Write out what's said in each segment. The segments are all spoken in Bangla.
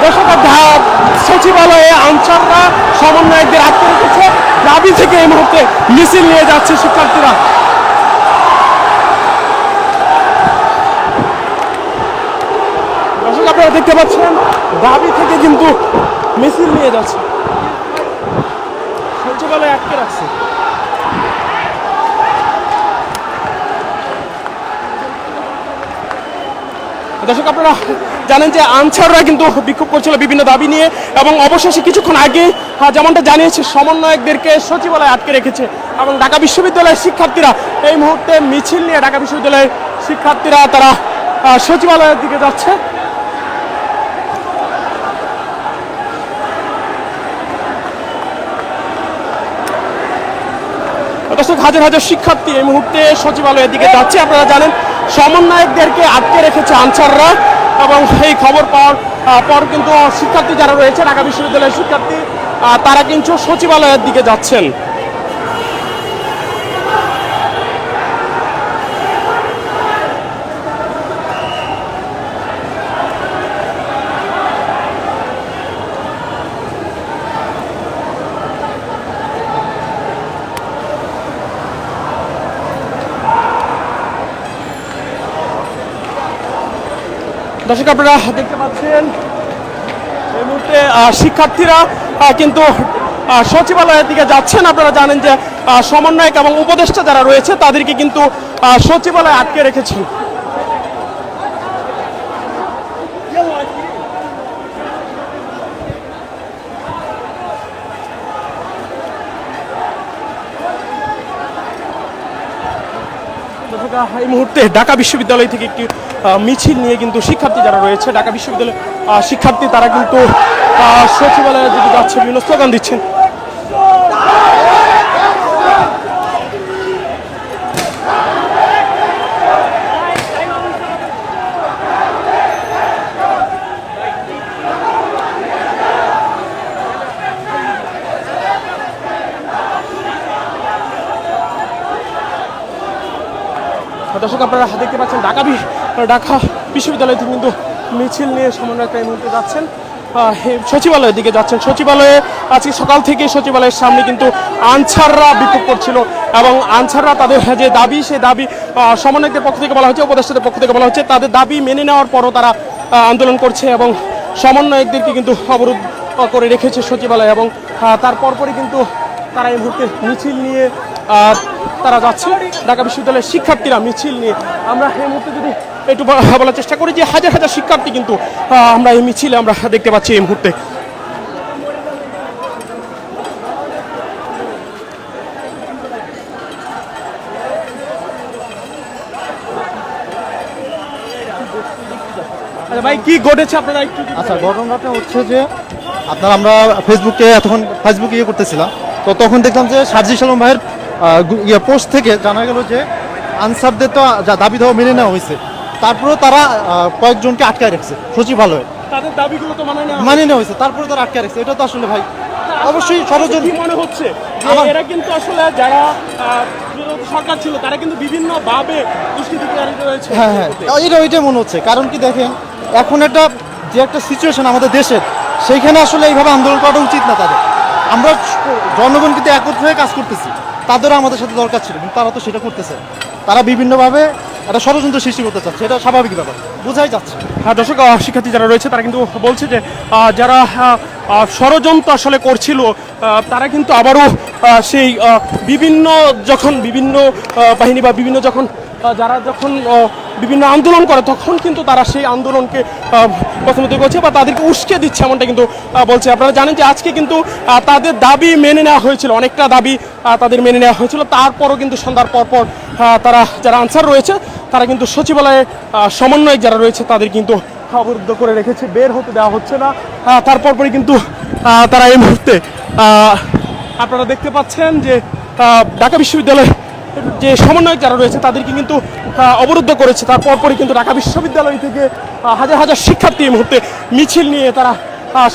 দর্শক সচিবালয়ে আনসাররা সমন্বয়কদের আটকে রেখেছে। দাবি থেকে এই মুহূর্তে মিছিল নিয়ে যাচ্ছে শিক্ষার্থীরা। দর্শক আপনারা দেখতে পাচ্ছেন দাবি থেকে কিন্তু মিছিল নিয়ে যাচ্ছে, সচিবালয়ে আটকে রাখছে। দর্শক আপনারা জানেন যে আনসাররা কিন্তু বিক্ষোভ করছিল বিভিন্ন দাবি নিয়ে, এবং অবশেষে কিছুক্ষণ আগে যেমনটা জানিয়েছে সমন্বয়কদেরকে সচিবালয়ে আটকে রেখেছে। এবং ঢাকা বিশ্ববিদ্যালয়ের শিক্ষার্থীরা এই মুহূর্তে মিছিল নিয়ে ঢাকা বিশ্ববিদ্যালয়ের শিক্ষার্থীরা তারা সচিবালয়ের দিকে যাচ্ছে। দর্শক হাজার হাজার শিক্ষার্থী এই মুহূর্তে সচিবালয়ের দিকে যাচ্ছে। আপনারা জানেন সমন্বয়কদেরকে আটকে রেখেছে আনসাররা, এবং এই খবর পাওয়ার পর কিন্তু শিক্ষার্থী যারা রয়েছে ঢাকা বিশ্ববিদ্যালয়ের শিক্ষার্থী তারা কিন্তু সচিবালয়ের দিকে যাচ্ছেন। দর্শক আপনারা দেখতে পাচ্ছেন এই মুহূর্তে শিক্ষার্থীরা কিন্তু সচিবালয়ের দিকে যাচ্ছেন। আপনারা জানেন যে সমন্বয়ক এবং উপদেষ্টা যারা রয়েছে তাদেরকে কিন্তু সচিবালয়ে আটকে রেখেছে। এই মুহূর্তে ঢাকা বিশ্ববিদ্যালয় থেকে একটি মিছিল নিয়ে কিন্তু শিক্ষার্থী যারা রয়েছে ঢাকা বিশ্ববিদ্যালয়ের শিক্ষার্থী তারা কিন্তু সচিবালয়ের দিকে যাচ্ছে, বিভিন্ন স্লোগান দিচ্ছেন। দর্শক আপনারা দেখতে পাচ্ছেন ঢাকা বিশ্ববিদ্যালয় থেকে কিন্তু মিছিল নিয়ে সমন্বয়ক এই মুহূর্তে যাচ্ছেন সচিবালয়ের দিকে যাচ্ছেন। সচিবালয়ে আজকে সকাল থেকে সচিবালয়ের সামনে কিন্তু আনসাররা বিক্ষোভ করছিল, এবং আনসাররা তাদের যে দাবি সেই দাবি সমন্বয়কদের পক্ষ থেকে বলা হচ্ছে, উপদেষ্টাদের পক্ষ থেকে বলা হচ্ছে তাদের দাবি মেনে নেওয়ার পরও তারা আন্দোলন করছে, এবং সমন্বয়কদেরকে কিন্তু অবরোধ করে রেখেছে সচিবালয়। এবং তার পরপরই কিন্তু তারা এই মুহূর্তে মিছিল নিয়ে তারা যাচ্ছে ঢাকা বিশ্ববিদ্যালয়ের শিক্ষার্থীরা মিছিল নিয়ে। আমরা এই মুহূর্তে যদি একটু বলার চেষ্টা করি যে হাজার হাজার শিক্ষার্থী কিন্তু আমরা এই মিছিলে আমরা দেখতে পাচ্ছি এই মুহূর্তে। ভাই কি ঘটেছে আপনারা একটু? আচ্ছা, ঘটনাটা হচ্ছে যে আমরা ফেসবুকে ইয়ে করতেছিলাম, তো তখন দেখলাম যে সার্জিস আলম ভাইয়ের পোস্ট থেকে জানা গেল যে আনসারদের তো দাবি দেওয়া মেনে নেওয়া হয়েছে, তারপরেও তারা কয়েকজনকে আটকায় রাখছে সচিবালয়ে। তাদের দাবিগুলো তো মানে নেওয়া হয়েছে, তারপরে তারা আটকায় রাখছে। এটা তো আসলে ভাই অবশ্যই ষড়যন্ত্র মনে হচ্ছে। এরা কিন্তু আসলে যারা সরকার ছিল তারা কিন্তু বিভিন্ন ভাবে দুষ্কৃতিকারী রয়েছে। হ্যাঁ হ্যাঁ, ওইটাই মনে হচ্ছে। কারণ কি দেখেন, এখন একটা সিচুয়েশন আমাদের দেশের, সেইখানে আসলে এইভাবে আন্দোলন করা উচিত না তাদের। আমরা জনগণ কিন্তু একত্র হয়ে কাজ করতেছি, তাদেরও আমাদের সাথে দরকার ছিল, কিন্তু তারা তো সেটা করতেছে। তারা বিভিন্নভাবে একটা ষড়যন্ত্র সৃষ্টি করতে চাচ্ছে, এটা স্বাভাবিক ব্যাপার, বোঝাই যাচ্ছে। হ্যাঁ দর্শক, শিক্ষার্থী যারা রয়েছে তারা কিন্তু বলছে যে যারা ষড়যন্ত্র আসলে করছিল তারা কিন্তু আবারও সেই বিভিন্ন বাহিনী বা বিভিন্ন যারা যখন বিভিন্ন আন্দোলন করে তখন কিন্তু তারা সেই আন্দোলনকে প্রথমত করছে বা তাদেরকে উস্কে দিচ্ছে, এমনটা কিন্তু বলছে। আপনারা জানেন যে আজকে কিন্তু তাদের দাবি মেনে নেওয়া হয়েছিল, অনেকটা দাবি তাদের মেনে নেওয়া হয়েছিল। তারপরও কিন্তু সন্ধ্যার পরপর তারা যারা আনসার রয়েছে তারা কিন্তু সচিবালয়ে সমন্বয়ক যারা রয়েছে তাদের কিন্তু অবরুদ্ধ করে রেখেছে, বের হতে দেওয়া হচ্ছে না। তারপরই কিন্তু তারা এই মুহূর্তে আপনারা দেখতে পাচ্ছেন যে ঢাকা বিশ্ববিদ্যালয় যে সমন্বয়ক যারা রয়েছে তাদেরকে কিন্তু অবরুদ্ধ করেছে। তারপরই কিন্তু ঢাকা বিশ্ববিদ্যালয় থেকে হাজার হাজার শিক্ষার্থী এই মুহূর্তে মিছিল নিয়ে তারা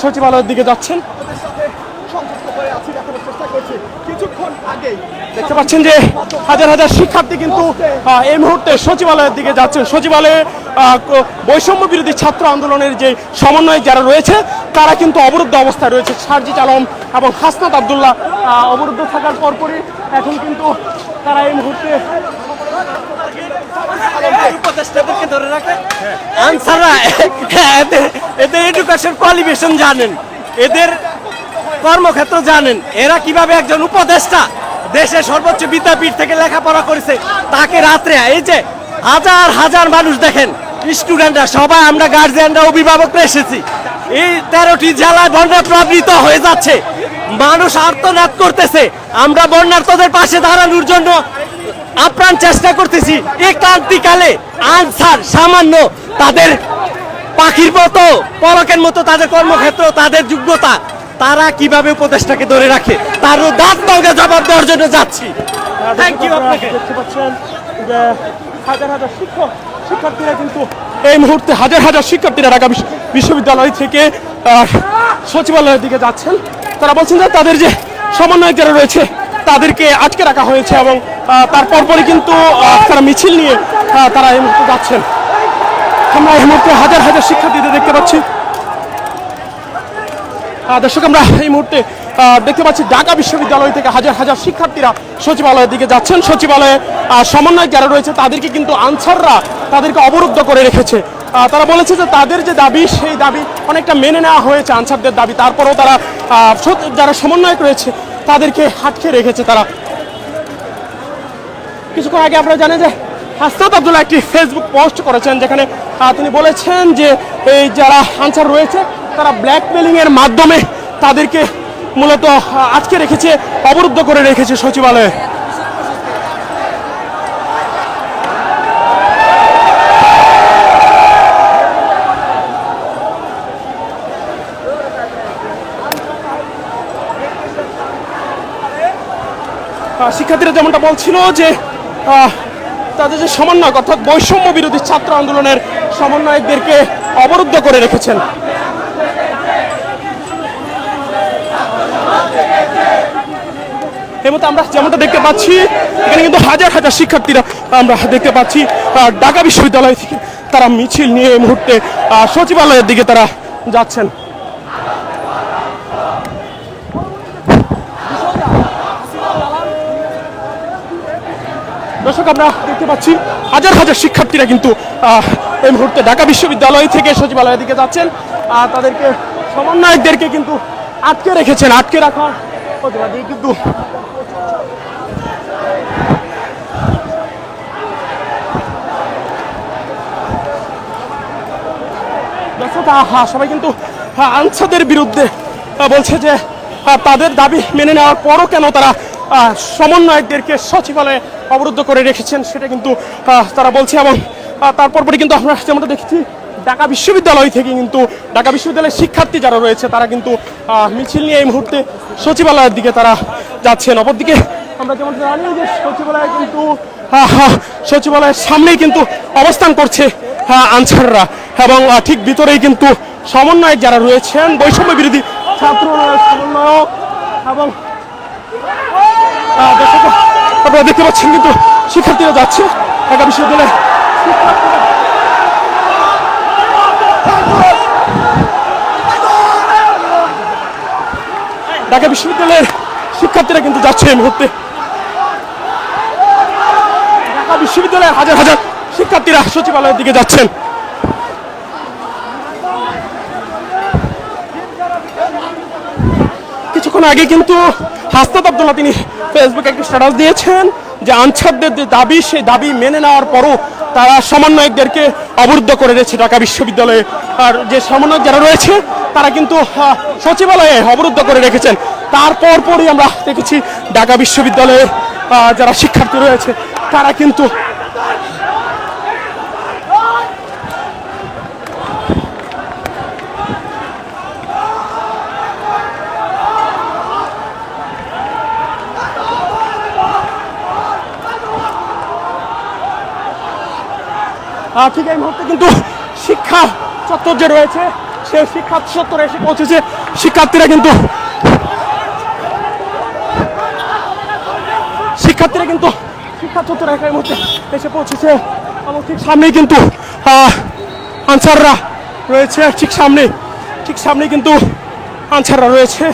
সচিবালয়ের দিকে যাচ্ছেন। কিছুক্ষণ আগেই দেখতে পাচ্ছেন যে হাজার হাজার শিক্ষার্থী কিন্তু এই মুহূর্তে সচিবালয়ের দিকে যাচ্ছেন। সচিবালয়ে বৈষম্য বিরোধী ছাত্র আন্দোলনের যে সমন্বয়ক যারা রয়েছে তারা কিন্তু অবরুদ্ধ অবস্থায় রয়েছে। সারজিৎ আলম এবং হাসনাত আব্দুল্লাহ অবরুদ্ধ থাকার পরপরই এখন কিন্তু তারা এই মুহূর্তে উপদেষ্টাদেরকে ধরে রাখে আনসাররা এদের এডুকেশন কোয়ালিফিকেশন জানেন, এদের কর্মক্ষেত্র জানেন, এরা কিভাবে একজন উপদেষ্টা দেশের সর্বোচ্চ বিদ্যাপীঠ থেকে লেখাপড়া করেছে তাকে রাত্রে এই যে হাজার হাজার মানুষ দেখেন স্টুডেন্টরা সবাই আমরা গার্জিয়ানরা অভিভাবকরা এসেছি, এই 13টি জেলায় বন্যা প্লাবিত হয়ে যাচ্ছে, মানুষ আর্তনাদ করতেছে, আমরা বন্যার্তদের পাশে দাঁড়ানোর জন্য আপ্রাণ চেষ্টা করতেছি। এই ক্রান্তিকালে আনসার সামান্য তাদের পাখির মতো পলকের মতো তাদের কর্মক্ষেত্র তাদের যোগ্যতা তারা কিভাবে উপদেষ্টাকে ধরে রাখে তারও দাঁত দৌড়ে জবাব দেওয়ার জন্য যাচ্ছি। থ্যাংক ইউ আপনাকে। দেখতে পাচ্ছেন যে হাজার হাজার শিক্ষার্থীরা কিন্তু এই মুহূর্তে হাজার হাজার শিক্ষার্থীরা ঢাকা বিশ্ববিদ্যালয় থেকে সচিবালয়ের দিকে যাচ্ছেন। তারা বলছেন যে তাদের যে সমন্বয়ক যারা রয়েছে তাদেরকে আটকে রাখা হয়েছে এবং তারপরই কিন্তু তারা মিছিল নিয়ে তারা এই মুহূর্তে যাচ্ছেন। আমরা এই মুহূর্তে হাজার হাজার শিক্ষার্থীদের দেখতে পাচ্ছি। দর্শক আমরা এই মুহূর্তে দেখতে পাচ্ছি ঢাকা বিশ্ববিদ্যালয় থেকে হাজার হাজার শিক্ষার্থীরা সচিবালয়ের দিকে যাচ্ছেন। সচিবালয়ে সমন্বয়ক যারা রয়েছে তাদেরকে কিন্তু আনসাররা তাদেরকে অবরুদ্ধ করে রেখেছে। তারা বলেছে যে তাদের যে দাবি সেই দাবি অনেকটা মেনে নেওয়া হয়েছে আনসারদের দাবি, তারপরেও তারা যারা সমন্বয়ক রয়েছে তাদেরকে আটকে রেখেছে। তারা কিছুক্ষণ আগে আপনারা জানেন যে হাসনাত আব্দুল্লাহ একটি ফেসবুক পোস্ট করেছেন যেখানে তিনি বলেছেন যে এই যারা আনসার রয়েছে তারা ব্ল্যাকমেলিং এর মাধ্যমে তাদেরকে মূলত আটকে রেখেছে, অবরুদ্ধ করে রেখেছে সচিবালয়ে। শিক্ষার্থীরা যেমনটা বলছিল যে তাদের যে সমন্বয়ক অর্থাৎ বৈষম্য বিরোধী ছাত্র আন্দোলনের সমন্বয়কদেরকে অবরুদ্ধ করে রেখেছেন। এই মতো আমরা যেমনটা দেখতে পাচ্ছি এখানে কিন্তু হাজার হাজার শিক্ষার্থীরা আমরা দেখতে পাচ্ছি ঢাকা বিশ্ববিদ্যালয় থেকে তারা মিছিল নিয়ে এই মুহূর্তে সচিবালয়ের দিকে তারা যাচ্ছেন। দর্শক আমরা দেখতে পাচ্ছি হাজার হাজার শিক্ষার্থীরা কিন্তু এই মুহূর্তে ঢাকা বিশ্ববিদ্যালয় থেকে সচিবালয়ের দিকে যাচ্ছেন। তাদেরকে সমন্বয়কদেরকে কিন্তু আটকে রেখেছেন, আটকে রাখার প্রতিবাদে কিন্তু দর্শক সবাই কিন্তু আনসারদের বিরুদ্ধে বলছে যে তাদের দাবি মেনে নেওয়ার পরও কেন তারা সমন্বয়কদেরকে সচিবালয়ে অবরুদ্ধ করে রেখেছেন সেটা কিন্তু তারা বলছে। এবং তারপরই কিন্তু আমরা যেমনটা দেখছি ঢাকা বিশ্ববিদ্যালয় থেকে কিন্তু ঢাকা বিশ্ববিদ্যালয়ের শিক্ষার্থী যারা রয়েছে তারা কিন্তু মিছিল নিয়ে এই মুহূর্তে সচিবালয়ের দিকে তারা যাচ্ছেন। অপরদিকে আমরা যেমন জানি যে সচিবালয়ে কিন্তু সচিবালয়ের সামনেই কিন্তু অবস্থান করছে আনসাররা এবং ঠিক ভিতরেই কিন্তু সমন্বয়ক যারা রয়েছেন বৈষম্য বিরোধী ছাত্র সমন্বয়ক এবং আপনারা দেখতে পাচ্ছেন কিন্তু শিক্ষার্থীরা যাচ্ছে ঢাকা বিশ্ববিদ্যালয়ে। ঢাকা বিশ্ববিদ্যালয়ের শিক্ষার্থীরা কিন্তু যাচ্ছে এই মুহূর্তে। ঢাকা বিশ্ববিদ্যালয়ের হাজার হাজার শিক্ষার্থীরা সচিবালয়ের দিকে যাচ্ছেন। কিছুক্ষণ আগে কিন্তু হাসনাত আব্দুল্লাহ তিনি ফেসবুকে একটি স্ট্যাটাস দিয়েছেন যে আনসারদের যে দাবি সেই দাবি মেনে নেওয়ার পরও তারা সমন্বয়কদেরকে অবরুদ্ধ করে দিয়েছে ঢাকা বিশ্ববিদ্যালয়ে। আর যে সমন্বয়ক যারা রয়েছে তারা কিন্তু সচিবালয়ে অবরুদ্ধ করে রেখেছেন। তারপরই আমরা দেখেছি ঢাকা বিশ্ববিদ্যালয়ে যারা শিক্ষার্থী রয়েছে তারা কিন্তু ঠিক এই মুহূর্তে কিন্তু শিক্ষা চত্বর যে রয়েছে সেই শিক্ষা চত্বরে এসে পৌঁছেছে শিক্ষার্থীরা কিন্তু শিক্ষার্থীরা কিন্তু শিক্ষা চত্বর এলাকার মধ্যে এসে পৌঁছেছে এবং ঠিক সামনেই কিন্তু আনসাররা রয়েছে, ঠিক সামনে কিন্তু আনসাররা রয়েছে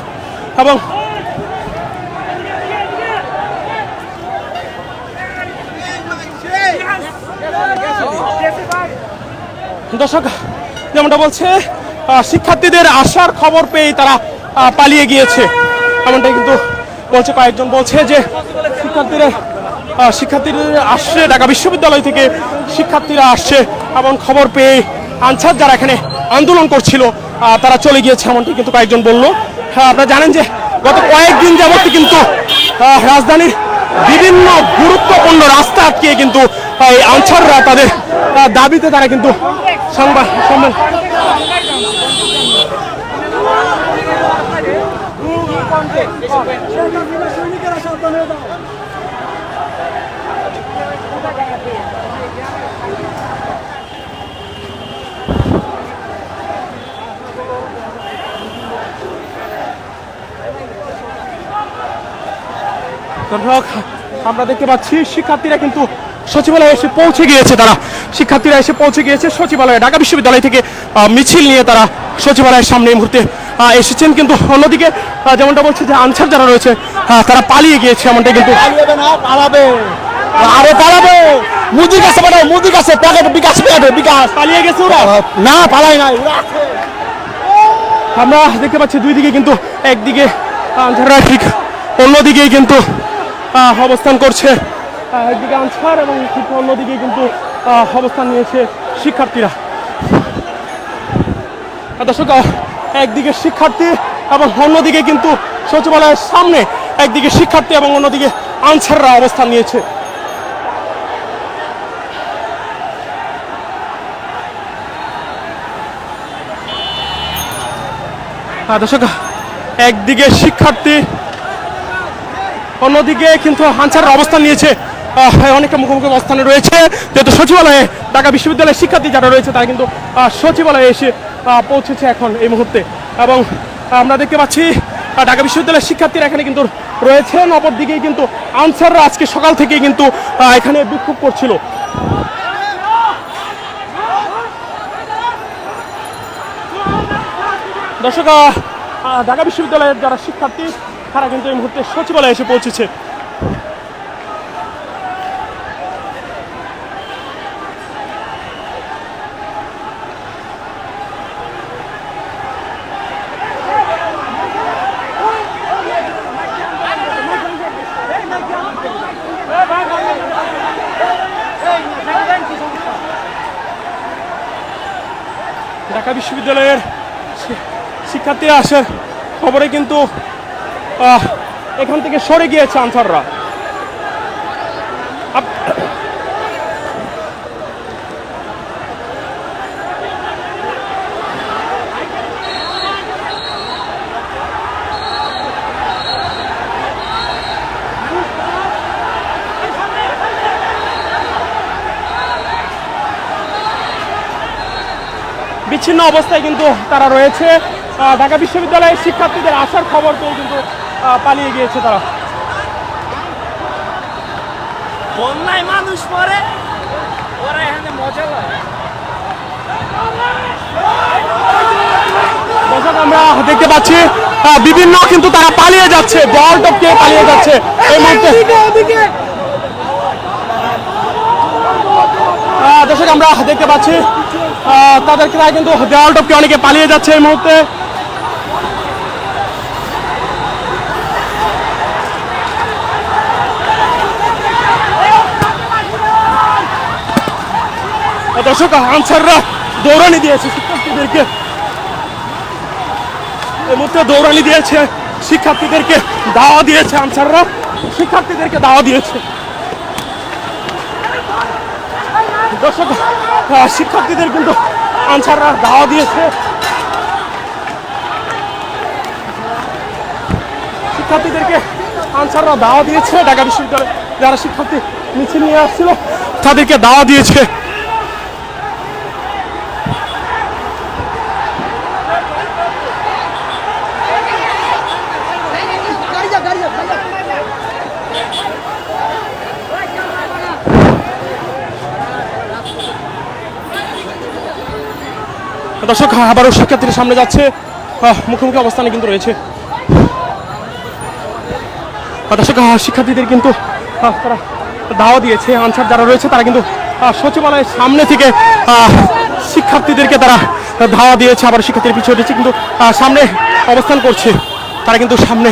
এবং দর্শক যেমনটা বলছে শিক্ষার্থীদের আসার খবর পেয়ে তারা পালিয়ে গিয়েছে, এমনটাই কিন্তু বলছে। কয়েকজন বলছে যে শিক্ষার্থীরা আসছে, ঢাকা বিশ্ববিদ্যালয় থেকে শিক্ষার্থীরা আসছে এমন খবর পেয়ে আনসার যারা এখানে আন্দোলন করছিল তারা চলে গিয়েছে, এমনটি কিন্তু কয়েকজন বলল। আপনারা জানেন যে গত কয়েকদিন যাবত কিন্তু রাজধানীর বিভিন্ন গুরুত্বপূর্ণ রাস্তা আটকিয়ে কিন্তু এই আনসাররা তাদের দাবিতে তারা কিন্তু সংবাদ সম্মেলন দর্শক আমরা দেখতে পাচ্ছি শিক্ষার্থীরা কিন্তু সচিবালয়ে এসে পৌঁছে গিয়েছে, শিক্ষার্থীরা এসে পৌঁছে গিয়েছে সচিবালয়ে। ঢাকা বিশ্ববিদ্যালয় থেকে মিছিল নিয়ে তারা সচিবালয়ের সামনে এই মুহূর্তে এসেছেন, কিন্তু অন্যদিকে যেমনটা বলছে যে আনসার যারা রয়েছে তারা পালিয়ে গিয়েছে, এমনটাই কিন্তু পালাবে মুদির কাছে পাঠাও, মুদির কাছে বিকাশ পালিয়ে গেছে ওরা, না পালাই নাই ওরা। আমরা দেখতে পাচ্ছি দুই দিকে কিন্তু একদিকে আনসাররা ঠিক অন্যদিকেই কিন্তু অবস্থান করছে, একদিকে আনসার এবং ঠিক অন্যদিকে কিন্তু অবস্থান নিয়েছে শিক্ষার্থীরা। দর্শক একদিকে শিক্ষার্থী এবং অন্যদিকে কিন্তু সচিবালয়ের সামনে একদিকে শিক্ষার্থী এবং অন্যদিকে আনসাররা অবস্থান নিয়েছে। দর্শক একদিকে শিক্ষার্থী অন্যদিকে কিন্তু আনসাররা অবস্থান নিয়েছে, অনেকটা মুখোমুখি অবস্থানে রয়েছে, যেহেতু সচিবালয়ে ঢাকা বিশ্ববিদ্যালয়ের শিক্ষার্থী যারা রয়েছে তারা কিন্তু সচিবালয়ে এসে পৌঁছেছে এখন এই মুহূর্তে। এবং আমরা দেখতে পাচ্ছি ঢাকা বিশ্ববিদ্যালয়ের শিক্ষার্থীরা এখানে কিন্তু রয়েছেন, অপরদিকেই কিন্তু আনসাররা আজকে সকাল থেকেই কিন্তু এখানে বিক্ষোভ করছিল। দর্শক ঢাকা বিশ্ববিদ্যালয়ের যারা শিক্ষার্থী তারা কিন্তু এই মুহূর্তে সচিবালয়ে এসে পৌঁছেছে। ঢাকা বিশ্ববিদ্যালয়ের শিক্ষার্থীরা আসার খবরে কিন্তু এখান থেকে সরে গিয়েছে আনসাররা। বিচ্ছিন্ন অবস্থায় কিন্তু তারা রয়েছে, ঢাকা বিশ্ববিদ্যালয়ের শিক্ষার্থীদের আসার খবর পেয়ে কিন্তু পালিয়ে গিয়েছে তারা। বন্যায় মানুষ পরে ওরা এখানে মজা লয়। দর্শক আমরা দেখতে পাচ্ছি বিভিন্ন কিন্তু তারা পালিয়ে যাচ্ছে, জল টপকে পালিয়ে যাচ্ছে এই মুহূর্তে। দর্শক আমরা দেখতে পাচ্ছি তাদেরকে কিন্তু দেওয়াল টপকে অনেকে পালিয়ে যাচ্ছে এই মুহূর্তে। দর্শক আনসাররা দৌড়ানি দিয়েছে শিক্ষার্থীদেরকে, এই মুহূর্তে দৌড়ানি দিয়েছে শিক্ষার্থীদেরকে, দাওয়া দিয়েছে আনসাররা শিক্ষার্থীদেরকে দাওয়া দিয়েছে। দর্শক শিক্ষার্থীদের কিন্তু আনসাররা দাওয়া দিয়েছে, শিক্ষার্থীদেরকে আনসাররা দাওয়া দিয়েছে। ঢাকা বিশ্ববিদ্যালয়ে যারা শিক্ষার্থী মিছিল নিয়ে আসছিল তাদেরকে দাওয়া দিয়েছে। দর্শক আবারও শিক্ষার্থীদের সামনে যাচ্ছে, মুখোমুখি অবস্থানে কিন্তু রয়েছে। দর্শক শিক্ষার্থীদের কিন্তু তারা দাওয়া দিয়েছে, আনসার যারা রয়েছে তারা কিন্তু সচিবালয়ের সামনে থেকে শিক্ষার্থীদেরকে তারা ধাওয়া দিয়েছে। আবার শিক্ষার্থীর পিছু হটেছে, কিন্তু সামনে অবস্থান করছে তারা, কিন্তু সামনে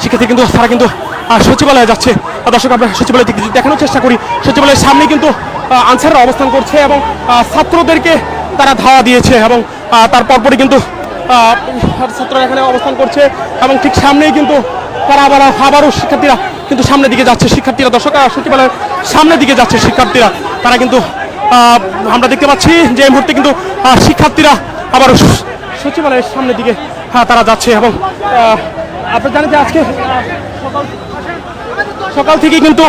শিক্ষার্থী কিন্তু তারা কিন্তু সচিবালয়ে যাচ্ছে। দর্শক আমরা সচিবালয় থেকে দেখানোর চেষ্টা করি, সচিবালয়ের সামনে কিন্তু আনসাররা অবস্থান করছে এবং ছাত্রদেরকে তারা ধাওয়া দিয়েছে এবং তার পরপরই কিন্তু ছাত্ররা এখানে অবস্থান করছে এবং ঠিক সামনেই কিন্তু তারা আবারও শিক্ষার্থীরা কিন্তু সামনের দিকে যাচ্ছে। শিক্ষার্থীরা দর্শক সচিবালয়ের সামনের দিকে যাচ্ছে শিক্ষার্থীরা, তারা কিন্তু আমরা দেখতে পাচ্ছি যে এই মুহূর্তে কিন্তু শিক্ষার্থীরা আবারও সচিবালয়ের সামনের দিকে তারা যাচ্ছে। এবং আপনারা জানেন যে আজকে সকাল থেকে কিন্তু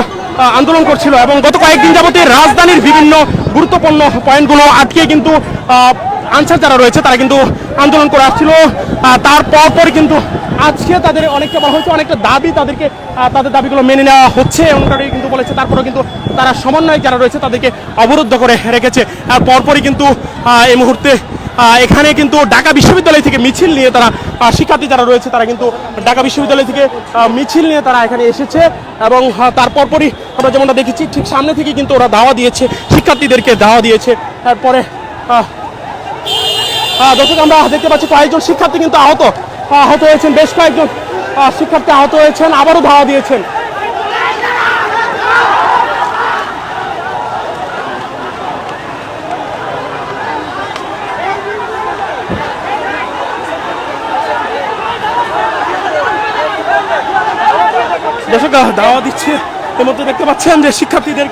আন্দোলন করছিল এবং গত কয়েকদিন যাবতে রাজধানীর বিভিন্ন গুরুত্বপূর্ণ পয়েন্টগুলো আটকে কিন্তু আনসার যারা রয়েছে তারা কিন্তু আন্দোলন করে আসছিল। তারপর কিন্তু আজকে তাদের অনেকটা বলা হয়েছে, অনেকটা দাবি তাদেরকে, তাদের দাবিগুলো মেনে নেওয়া হচ্ছে এমনটাই কিন্তু বলেছে। তারপরেও কিন্তু তারা সমন্বয়ক যারা রয়েছে তাদেরকে অবরুদ্ধ করে রেখেছে। আর পরপরই কিন্তু এই মুহূর্তে এখানে কিন্তু ঢাকা বিশ্ববিদ্যালয় থেকে মিছিল নিয়ে তারা, শিক্ষার্থী যারা রয়েছে তারা কিন্তু ঢাকা বিশ্ববিদ্যালয় থেকে মিছিল নিয়ে তারা এখানে এসেছে এবং তারপরই আমরা যেমনটা দেখেছি ঠিক সামনে থেকে কিন্তু ওরা দাওয়া দিয়েছে, শিক্ষার্থীদেরকে দাওয়া দিয়েছে। তারপরে দর্শক আমরা দেখতে পাচ্ছি কয়েকজন শিক্ষার্থী কিন্তু আহত হয়েছেন, বেশ কয়েকজন শিক্ষার্থী আহত হয়েছেন, আবারও ধাওয়া দিয়েছেন। দর্শক ধাওয়া দিচ্ছে, এর মধ্যে দেখতে পাচ্ছেন যে শিক্ষার্থীদের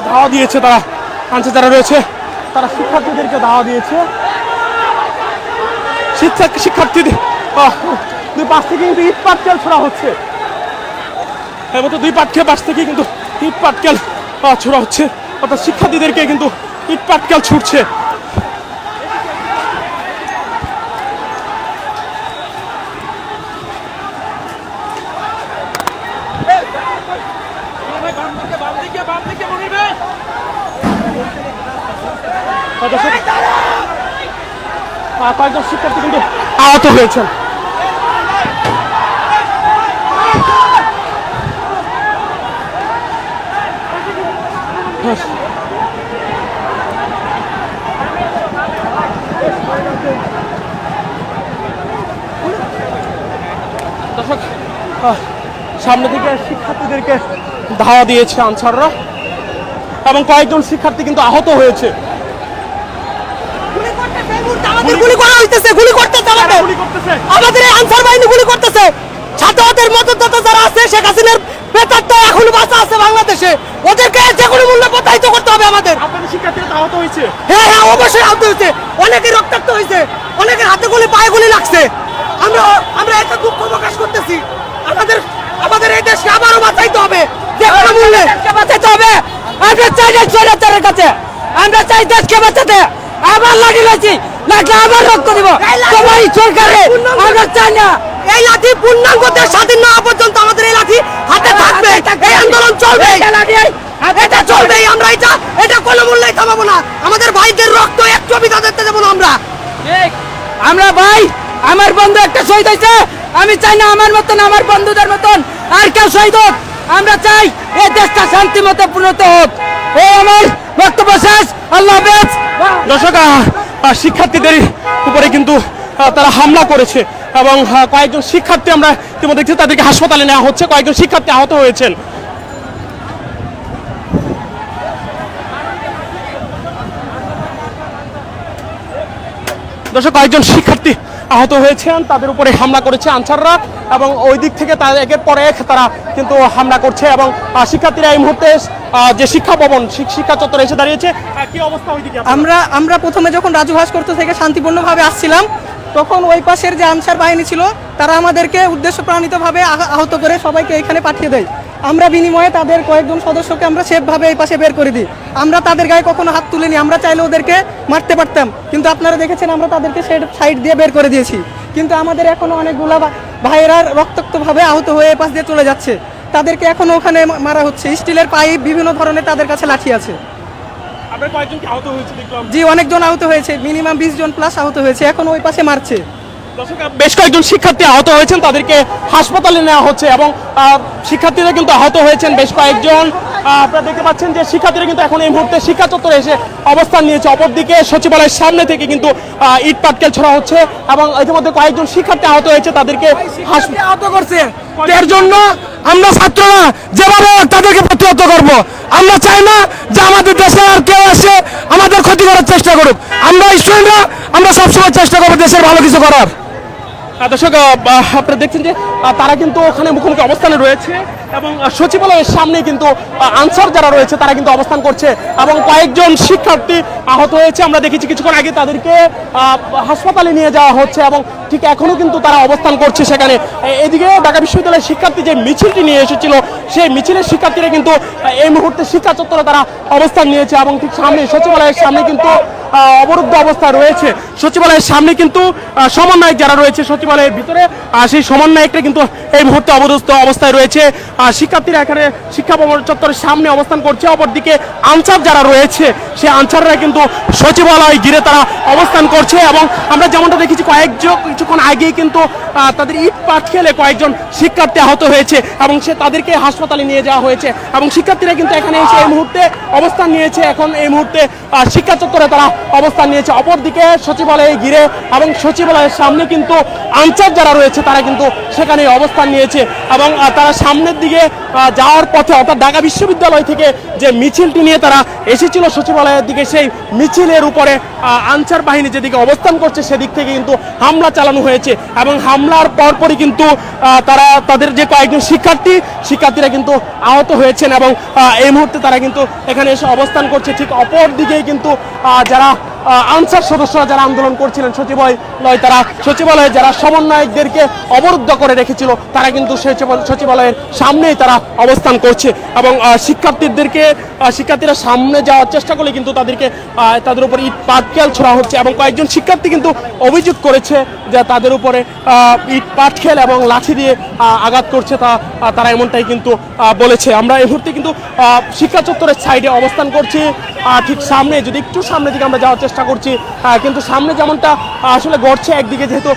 ধাওয়া দিয়েছে, তারা আনসার যারা রয়েছে তারা শিক্ষার্থীদেরকে ধাওয়া দিয়েছে। শিক্ষার্থীদের দুই পাশ থেকে কিন্তু ইট পাটকেল ছোড়া হচ্ছে, এর মধ্যে দুই পাশ থেকে কিন্তু ইট পাটকেল ছোড়া হচ্ছে, অর্থাৎ শিক্ষার্থীদেরকে কিন্তু ইট পাটকেল ছুটছে। কয়েকজন শিক্ষার্থী কিন্তু আহত হয়েছেন। দর্শক সামনে থেকে শিক্ষার্থীদেরকে ধাওয়া দিয়েছে আনসাররা এবং কয়েকজন শিক্ষার্থী কিন্তু আহত হয়েছে। গুলি করা হইতেছে, গুলি করতেছে আমাদের এই আনসার বাহিনী গুলি করতেছে। ছাত্রদের মদতদাতা যারা আছে, শেখ হাসিনার বেতারটা এখনো বাঁচা আছে বাংলাদেশে, ওদেরকে যে কোনো মূল্যে প্রত্যাহিত করতে হবে আমাদের। আপনাদের শিক্ষার্থীরা আহত হয়েছে? হ্যাঁ হ্যাঁ অবশ্যই আহত হয়েছে, অনেকে রক্তাক্ত হয়েছে, অনেকের হাতে গুলি পায়ে গুলি লাগছে। আমরা এত দুঃখ প্রকাশ করতেছি। আমাদের এই দেশকে আবারও বাঁচাইতে হবে, যে কোনো মূল্যে বাঁচাইতে হবে। আমরা চাই না স্বৈরাচারের কাছে, আমরা চাই দেশকে বাঁচাতে। আবার লাঠি লাঠি লাগলে আবার রক্ত দিব সবাই সরকারে। আমরা চাই না এই লাঠি পূর্ণাঙ্গ দেশ স্বাধীন না হওয়া পর্যন্ত আমাদের এই লাঠি হাতে থাকবে, এই আন্দোলন চলবে, এটা চলবে। আমরা এটা কোনো মূল্যে থামাবো না। আমাদের ভাইদের রক্ত এক চবিতা দেখতে দেবো না আমরা ভাই। আমার বন্ধু একটা শহীদ হয়েছে, আমি চাই না আমার মতন, আমার বন্ধুদের মতন আর কেউ শহীদ হোক। আমরা চাই এই দেশটা শান্তি মতো পূর্ণত হোক। এই আমার বক্তব্য শেষ, আল্লাহ হাফেজ। দর্শক শিক্ষার্থীদের উপরে কিন্তু তারা হামলা করেছে এবং কয়েকজন শিক্ষার্থী আমরা ইতিমধ্যে দেখছি তাদেরকে হাসপাতালে নেওয়া হচ্ছে, কয়েকজন শিক্ষার্থী আহত হয়েছেন। দর্শক কয়েকজন শিক্ষার্থী আহত হয়েছেন, তাদের উপরে হামলা করেছে আনসাররা এবং ওই দিক থেকে তারা একের পর এক তারা কিন্তু হামলা করছে এবং শিক্ষার্থীরা এই মুহূর্তে যে শিক্ষা ভবন শিক্ষা চত্বরে এসে দাঁড়িয়েছে। কি অবস্থা ওইদিকে? আমরা প্রথমে যখন রাজু ভাস্কর্য থেকে শান্তিপূর্ণভাবে আসছিলাম, তখন ওই পাশের যে আনসার বাহিনী ছিল তারা আমাদেরকে উদ্দেশ্যপ্রণীতভাবে আহত করে সবাইকে এখানে পাঠিয়ে দেয়। আমরা বিনিময়ে তাদের কয়েকজন সদস্যকে আমরা সেফভাবে এই পাশে বের করে দিই। আমরা তাদের গায়ে কখনো হাত তুলিনি, আমরা চাইলে ওদেরকে মারতে পারতাম, কিন্তু আপনারা দেখেছেন আমরা তাদেরকে সাইড দিয়ে বের করে দিয়েছি। কিন্তু আমাদের এখনো অনেকগুলা ভাইয়েরা রক্তাক্তভাবে আহত হয়ে এই পাশ দিয়ে চলে যাচ্ছে, তাদেরকে এখনো ওখানে মারা হচ্ছে। স্টিলের পাইপ, বিভিন্ন ধরনের তাদের কাছে লাঠি আছে। আপনার কয়েকজন কি আহত হয়েছে দেখলাম? জি, অনেকজন আহত হয়েছে, মিনিমাম 20 জন প্লাস আহত হয়েছে, এখন ওই পাশে মারছে। দর্শক, বেশ কয়েকজন শিক্ষার্থী আহত হয়েছেন, তাদেরকে হাসপাতালে নেওয়া হচ্ছে এবং শিক্ষার্থীরা কিন্তু আহত হয়েছেন বেশ কয়েকজন। আপনারা দেখতে পাচ্ছেন যে শিক্ষার্থীরা কিন্তু এখন এই মুহূর্তে শিক্ষা চত্বরে এসে অবস্থান নিয়েছে। অপরদিকে সচিবালয়ের সামনে থেকে কিন্তু ইট পাটকেল ছোড়া হচ্ছে এবং ইতিমধ্যে কয়েকজন শিক্ষার্থী আহত হয়েছে, তাদেরকে আহত করছে। এর জন্য আমরা ছাত্ররা যেভাবে তাদেরকে প্রতিহত করব। আমরা চাই না যে আমাদের দেশে আর কেউ এসে আমাদের ক্ষতি করার চেষ্টা করুক। আমরা স্টুডেন্টরা আমরা সবসময় চেষ্টা করবো দেশের ভালো কিছু করার। দর্শক, আপনারা দেখছেন যে তারা কিন্তু ওখানে মুখোমুখি অবস্থানে রয়েছে এবং সচিবালয়ের সামনে কিন্তু আনসার যারা রয়েছে তারা কিন্তু অবস্থান করছে এবং কয়েকজন শিক্ষার্থী আহত হয়েছে। আমরা দেখেছি কিছুক্ষণ আগে তাদেরকে হাসপাতালে নিয়ে যাওয়া হচ্ছে এবং ঠিক এখনো কিন্তু তারা অবস্থান করছে সেখানে। এদিকে ঢাকা বিশ্ববিদ্যালয়ের শিক্ষার্থী যে মিছিলটি নিয়ে এসেছিল সেই মিছিলের শিক্ষার্থীরা কিন্তু এই মুহূর্তে শিক্ষা চত্বরে তারা অবস্থান নিয়েছে এবং ঠিক সামনে সচিবালয়ের সামনে কিন্তু অবরুদ্ধ অবস্থা রয়েছে। সচিবালয়ের সামনে কিন্তু সমন্বয়ক যারা রয়েছে সচিবালয়ের ভিতরে, সেই সমন্বয়করা কিন্তু এই মুহূর্তে অবরুদ্ধ অবস্থায় রয়েছে। শিক্ষার্থীরা এখানে শিক্ষা ভবন চত্বরের সামনে অবস্থান করছে। অপরদিকে আনসার যারা রয়েছে সেই আনসাররা কিন্তু সচিবালয় ঘিরে তারা অবস্থান করছে এবং আমরা যেমনটা দেখেছি কিছুক্ষণ আগেই কিন্তু তাদের ইট পাট খেলে কয়েকজন শিক্ষার্থী আহত হয়েছে এবং তাদেরকে হাসপাতালে নিয়ে যাওয়া হয়েছে এবং শিক্ষার্থীরা কিন্তু এখানে এসে এই মুহূর্তে অবস্থান নিয়েছে। এখন এই মুহূর্তে শিক্ষা চত্বরে তারা অবস্থান নিয়েছে। অপরদিকে সচিবালয়ে ঘিরে এবং সচিবালয়ের সামনে কিন্তু আনসার যারা রয়েছে তারা কিন্তু সেখানে অবস্থান নিয়েছে এবং তারা সামনের দিকে যাওয়ার পথে অর্থাৎ ঢাকা বিশ্ববিদ্যালয় থেকে যে মিছিলটি নিয়ে তারা এসেছিল সচিবালয়ের দিকে, সেই মিছিলের উপরে আনসার বাহিনী যেদিকে অবস্থান করছে সেদিক থেকে কিন্তু হামলা চালানো হয়েছে এবং হামলার পরপরই কিন্তু তাদের যে কয়েকজন শিক্ষার্থীরা কিন্তু আহত হয়েছেন এবং এই মুহূর্তে তারা কিন্তু এখানে এসে অবস্থান করছে। ঠিক অপর দিকেই কিন্তু যারা আনসার সদস্যরা যারা আন্দোলন করছিলেন তারা সচিবালয়ে যারা সমন্বয়কদেরকে অবরুদ্ধ করে রেখেছিল তারা কিন্তু সচিবালয়ের সামনেই তারা অবস্থান করছে এবং শিক্ষার্থীরা সামনে যাওয়ার চেষ্টা করলে কিন্তু তাদের উপর ইট পাটকেল ছোড়া হচ্ছে এবং কয়েকজন শিক্ষার্থী কিন্তু অভিযোগ করেছে যে তাদের উপরে ইট পাটকেল এবং লাঠি দিয়ে আঘাত করছে, তারা এমনটাই কিন্তু বলেছে। আমরা এই মুহূর্তে কিন্তু শিক্ষা চত্বরের সাইডে অবস্থান করছি। ঠিক সামনে যদি একটু সামনের দিকে আমরা যাওয়ার চেষ্টা করছি, কিন্তু সামনে যেমনটা আসলে ঘটছে, একদিকে যেহেতু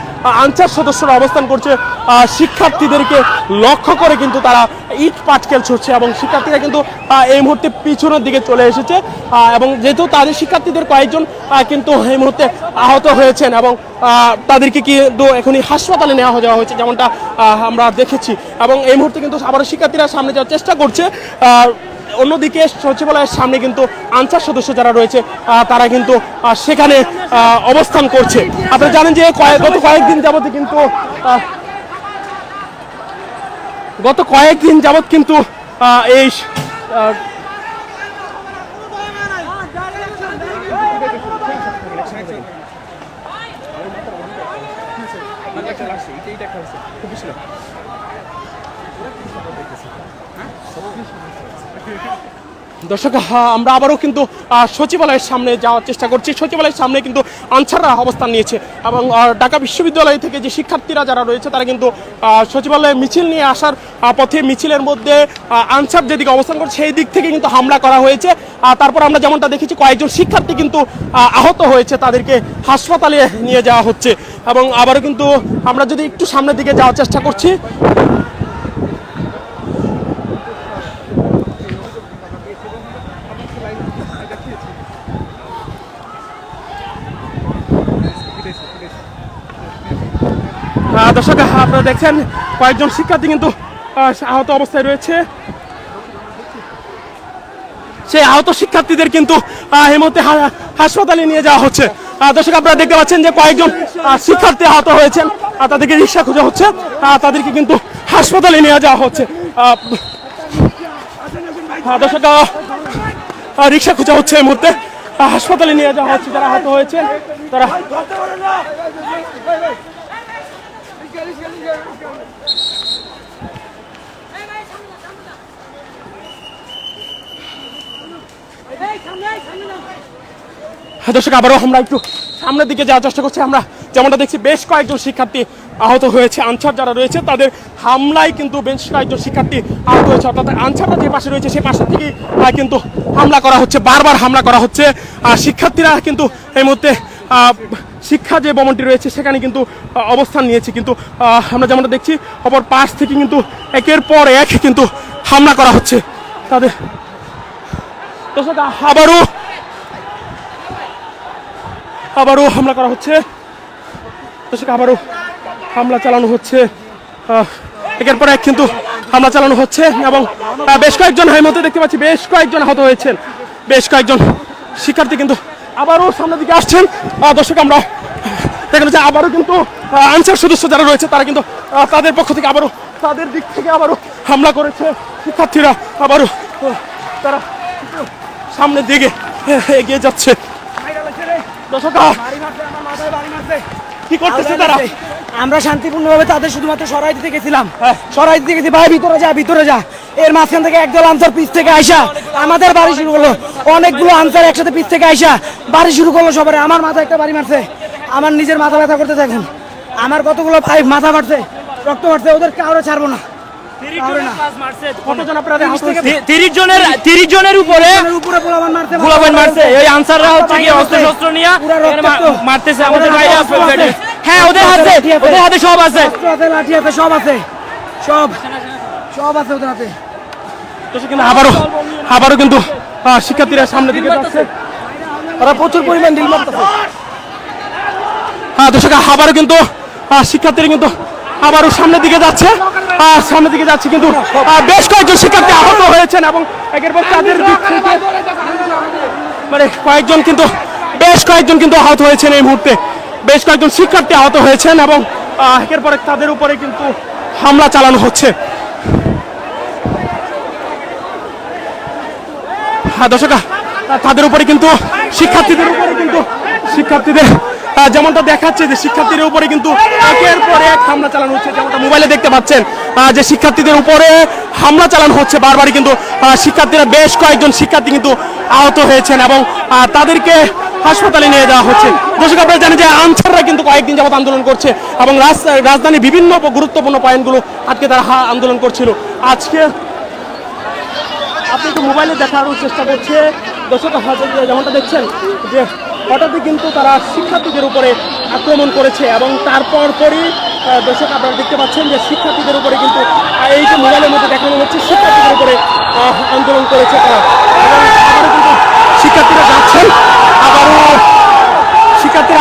আনসার সদস্যরা অবস্থান করছে শিক্ষার্থীদেরকে লক্ষ্য করে কিন্তু তারা ইট পাটকেল ছুটছে এবং শিক্ষার্থীরা কিন্তু এই মুহূর্তে পিছনের দিকে চলে এসেছে এবং যেহেতু তাদের শিক্ষার্থীদের কয়েকজন কিন্তু এই মুহূর্তে আহত হয়েছেন এবং তাদেরকে কিন্তু এখনই হাসপাতালে নেওয়া যাওয়া হয়েছে যেমনটা আমরা দেখেছি এবং এই মুহূর্তে কিন্তু আবারও শিক্ষার্থীরা সামনে যাওয়ার চেষ্টা করছে। অন্যদিকে সচিবালয়ের সামনে কিন্তু আনসার সদস্য যারা রয়েছে তারা কিন্তু সেখানে অবস্থান করছে। আপনারা জানেন যে গত কয়েকদিন যাবত কিন্তু এই দর্শক, আমরা আবারও কিন্তু সচিবালয়ের সামনে যাওয়ার চেষ্টা করছি। সচিবালয়ের সামনে কিন্তু আনসাররা অবস্থান নিয়েছে এবং ঢাকা বিশ্ববিদ্যালয় থেকে যে শিক্ষার্থীরা যারা রয়েছে তারা কিন্তু সচিবালয়ে মিছিল নিয়ে আসার পথে মিছিলের মধ্যে আনসার যেদিকে অবস্থান করছে সেই দিক থেকে কিন্তু হামলা করা হয়েছে। তারপর আমরা যেমনটা দেখেছি কয়েকজন শিক্ষার্থী কিন্তু আহত হয়েছে, তাদেরকে হাসপাতালে নিয়ে যাওয়া হচ্ছে এবং আবারও কিন্তু আমরা যদি একটু সামনের দিকে যাওয়ার চেষ্টা করছি, দর্শক আপনারা দেখছেন কয়েকজন শিক্ষার্থী কিন্তু আহত অবস্থায় রয়েছে। সেই আহত শিক্ষার্থীদের কিন্তু এই মুহূর্তে হাসপাতালে নিয়ে যাওয়া হচ্ছে। দর্শক আপনারা দেখতে পাচ্ছেন যে কয়েকজন শিক্ষার্থী আহত হয়েছেন, তাদেরকে রিক্সা খোঁজা হচ্ছে, তাদেরকে কিন্তু হাসপাতালে নিয়ে যাওয়া হচ্ছে। দর্শক রিক্সা খোঁজা হচ্ছে এই মুহূর্তে, হাসপাতালে নিয়ে যাওয়া হচ্ছে যারা আহত হয়েছে তারা। দর্শক আবারও আমরা একটু সামনের দিকে যাওয়ার চেষ্টা করছি। আমরা যেমনটা দেখছি বেশ কয়েকজন শিক্ষার্থী আহত হয়েছে। আনসার যারা রয়েছে তাদের হামলায় কিন্তু বেশ কয়েকজন শিক্ষার্থী আহত হয়েছে, অর্থাৎ আনসাররা যে পাশে রয়েছে সেই পাশে থেকেই কিন্তু হামলা করা হচ্ছে, বারবার হামলা করা হচ্ছে। শিক্ষার্থীরা কিন্তু এই মুহূর্তে শিক্ষা যে ভবনটি রয়েছে সেখানে কিন্তু অবস্থান নিয়েছে, কিন্তু আমরা যেমনটা দেখছি অপর পাশ থেকে কিন্তু একের পর এক কিন্তু হামলা করা হচ্ছে তাদের। দর্শক আবারও হামলা করা হচ্ছে, দর্শক আবারও হামলা চালানো হচ্ছে, একের পর এক কিন্তু হামলা চালানো হচ্ছে এবং বেশ কয়েকজন এই মধ্যে দেখতে পাচ্ছি বেশ কয়েকজন আহত হয়েছেন, বেশ কয়েকজন শিক্ষার্থী কিন্তু আবারও সামনের দিকে আসছেন। দর্শক আমরা দেখা যাচ্ছে আবারও কিন্তু আনসার সদস্য যারা রয়েছে তারা কিন্তু তাদের পক্ষ থেকে আবারও তাদের দিক থেকে আবারও হামলা করেছে। শিক্ষার্থীরা আবারও তারা সামনের দিকে এগিয়ে যাচ্ছে। দর্শক কি করতেছে তারা? আমরা শান্তিপূর্ণভাবে তাদের শুধুমাত্র সরাই দিতে গেছিলাম, সরাই দিতে গেছি, ভাই ভিতরে যা। এর মাঝখান থেকে একদল আনসার পিছ থেকে আইসা আমাদের বাড়ি শুরু করলো, অনেকগুলো আনসার একসাথে পিছ থেকে আইসা বাড়ি শুরু করলো সবাই। আমার মাথা একটা বাড়ি মারছে, আমার নিজের মাথা ব্যথা করতে থাকুন, আমার কতগুলো ভাই মাথা মারছে, রক্ত মারছে, ওদের কাউরে ছাড়বো না। 30 জনের উপরে পোলাপান মারছে, গোলাবান মারছে। এই আনসাররা হচ্ছে কি অস্ত্র নিয়ে মারতেছে আমাদের বাইরে আছে। হ্যাঁ, ওদের হাতে সব আছে, লাঠি আছে, সব আছে, সব আছে ওদের হাতে। কিন্তু আবারও কিন্তু শিক্ষার্থীরা সামনের দিকে যাচ্ছে, ওরা প্রচুর পরিমাণ ঢিল মারতেছে। দর্শক আবারও কিন্তু শিক্ষার্থীরা কিন্তু আবারও সামনের দিকে যাচ্ছে, কিন্তু বেশ কয়েকজন শিক্ষার্থী আহত হয়েছেন এবং একের পর তাদের দিক থেকে মানে বেশ কয়েকজন কিন্তু আহত হয়েছেন। এই মুহূর্তে বেশ কয়েকজন শিক্ষার্থী আহত হয়েছেন এবং একের পরে তাদের উপরে কিন্তু হামলা চালানো হচ্ছে। দর্শক তাদের উপরে কিন্তু শিক্ষার্থীদের যেমনটা দেখাচ্ছে যে শিক্ষার্থীদের উপরে কিন্তু একের পর এক হামলা চালানো হচ্ছে, যেমনটা মোবাইলে দেখতে পাচ্ছেন যে শিক্ষার্থীদের উপরে হামলা চালানো হচ্ছে বারবারই কিন্তু শিক্ষার্থীরা বেশ কয়েকজন শিক্ষার্থী কিন্তু আহত হয়েছেন এবং তাদেরকে হাসপাতালে নিয়ে যাওয়া হচ্ছে। দর্শক আপনারা জানেন যে আনসাররা কিন্তু কয়েকদিন যাবত আন্দোলন করছে এবং রাজধানীর বিভিন্ন গুরুত্বপূর্ণ পয়েন্টগুলো আজকে তারা আন্দোলন করছিল। আজকে আপনি একটু মোবাইলে দেখার চেষ্টা করছে, দর্শক যেমনটা দেখছেন যে হঠাৎই কিন্তু তারা শিক্ষার্থীদের উপরে আক্রমণ করেছে এবং তারপরই দর্শক আপনারা দেখতে পাচ্ছেন যে শিক্ষার্থীদের উপরে কিন্তু এই যে মোবাইলের মধ্যে দেখানো হচ্ছে শিক্ষার্থীদের উপরে আন্দোলন করেছে তারা এবং আবারও কিন্তু শিক্ষার্থীরা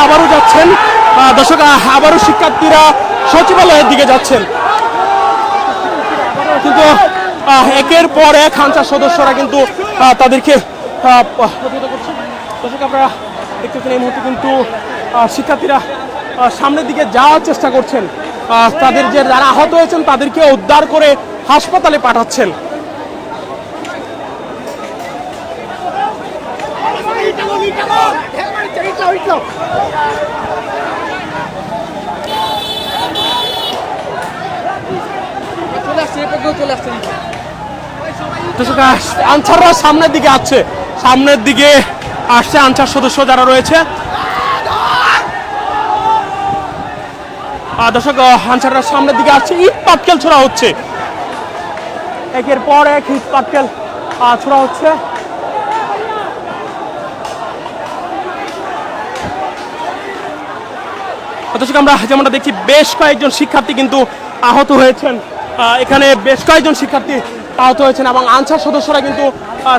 আবারও যাচ্ছেন। দর্শক আবারও শিক্ষার্থীরা সচিবালয়ের দিকে যাচ্ছেন, কিন্তু একের পর এক আনসার সদস্যরা কিন্তু তাদেরকে দর্শক আপনারা দেখতেছেন এই মুহূর্তে কিন্তু শিক্ষার্থীরা সামনের দিকে যাওয়ার চেষ্টা করছেন, তাদের যে যারা আহত হয়েছেন তাদেরকে উদ্ধার করে হাসপাতালে পাঠাচ্ছেন। আনসাররা সামনের দিকে আসছে আনসার সদস্য যারা রয়েছে। দর্শক আনসাররা সামনের দিকে আসছে, ইট পাটকেল ছোড়া হচ্ছে, একের পর এক ইট পাটকেল ছোড়া হচ্ছে। দর্শক আমরা যেমনটা দেখছি বেশ কয়েকজন শিক্ষার্থী কিন্তু আহত হয়েছেন, এখানে বেশ কয়েকজন শিক্ষার্থী আহত হয়েছেন এবং আনসার সদস্যরা কিন্তু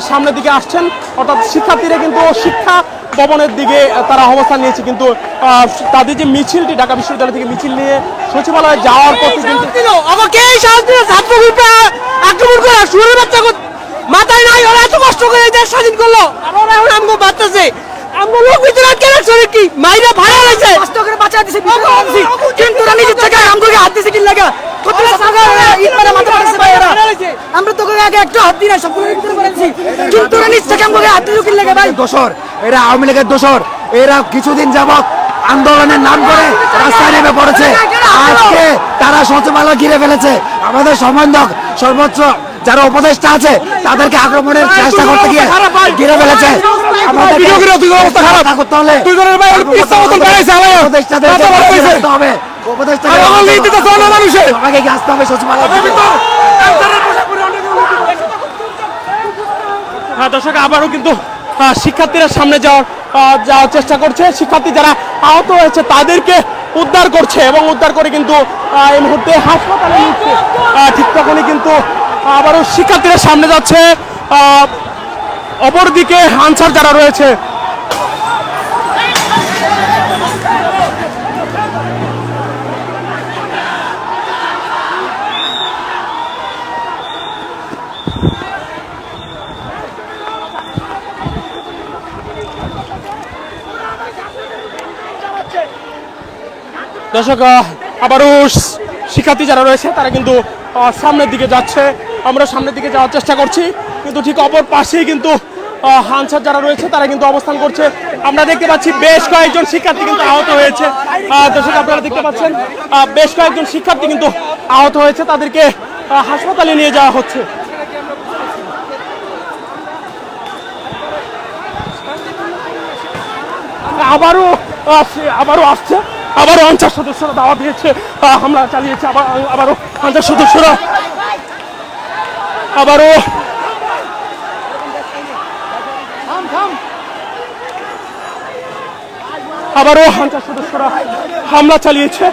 সামনের দিকে আসছেন, অর্থাৎ শিক্ষার্থীরা কিন্তু শিক্ষা ভবনের দিকে তারা অবস্থান নিয়েছে, কিন্তু তাদের যে মিছিলটি ঢাকা বিশ্ববিদ্যালয় থেকে মিছিল নিয়ে সচিবালয়ে যাওয়ার পথে কিন্তু আমাকে এই সাহস দিল ছাত্র গ্রুপে আক্রমণ করা শুরু বাচ্চা মাথায় নাই, ওরা এত কষ্ট করে এই দেশ স্বাধীন করলো, আমরা এখন আমগো বাঁচতেছে, আমগো লোক ভিতরে কেন চলে কি মাইরা ভাড়া হয়েছে কষ্ট করে বাঁচা দিছে, কিন্তু ওরা নিজের থেকে আমগোকে হাত দিছে কি লাগা কত সাগা ইট মারা মাথা পাড়ছে ভাই এরা, আমরা তো আগে একটা হাত দিনা সব করে ভিতরে করেছি, কিন্তু ওরা নিজের থেকে আমগোকে হাত দিল কি লাগা ভাই। দোসর এরা আওয়ামী লীগের দোসর, এরা কিছুদিন যাবত আন্দোলনের নাম করে রাস্তায় নেমে পড়েছে, আজকে তারা সচিবালয় ঘিরে ফেলেছে, আমাদের সমন্বয়ক সর্বোচ্চ যারা উপদেষ্টা আছে তাদেরকে আক্রমণের চেষ্টা করতে গিয়ে ঘিরে ফেলেছে। আমাদের ভিডিও করে দুইজনের অবস্থা খারাপ করতে হলে দুইজনের ভাই ইচ্ছা মতন বানাইছে আলাদা উপদেষ্টাদের কথা বলা হয়েছে। আসতে হবে উপদেষ্টাদের আমার লিড দিতে চাও না মানুষে আমাকে কি আসতে হবে সচিবালয় থেকে? হ্যাঁ দর্শক আবারও কিন্তু শিক্ষার্থীরা সামনে যাওয়ার চেষ্টা করছে। শিক্ষার্থী যারা আহত হয়েছে তাদেরকে উদ্ধার করছে এবং উদ্ধার করে কিন্তু এই মুহূর্তে হাসপাতালে নিচ্ছে। ঠিক তখনই কিন্তু আবারও শিক্ষার্থীরা সামনে যাচ্ছে। অপরদিকে আনসার যারা রয়েছে দর্শক আবারও শিক্ষার্থী যারা রয়েছে তারা কিন্তু সামনের দিকে যাচ্ছে। আমরা সামনের দিকে যাওয়ার চেষ্টা করছি কিন্তু ঠিক অপর পাশেই কিন্তু আনসার যারা রয়েছে তারা কিন্তু অবস্থান করছে। আমরা দেখতে পাচ্ছি বেশ কয়েকজন শিক্ষার্থী কিন্তু আহত হয়েছে। দর্শক আপনারা দেখতে পাচ্ছেন বেশ কয়েকজন শিক্ষার্থী কিন্তু আহত হয়েছে, তাদেরকে হাসপাতালে নিয়ে যাওয়া হচ্ছে। আবারও আসছে, আবারও আনসার সদস্যরা দাওয়া দিয়েছে, হামলা চালিয়েছে। আবারও আনসার সদস্যরা আবারও আনসার সদস্যরা হামলা চালিয়েছে।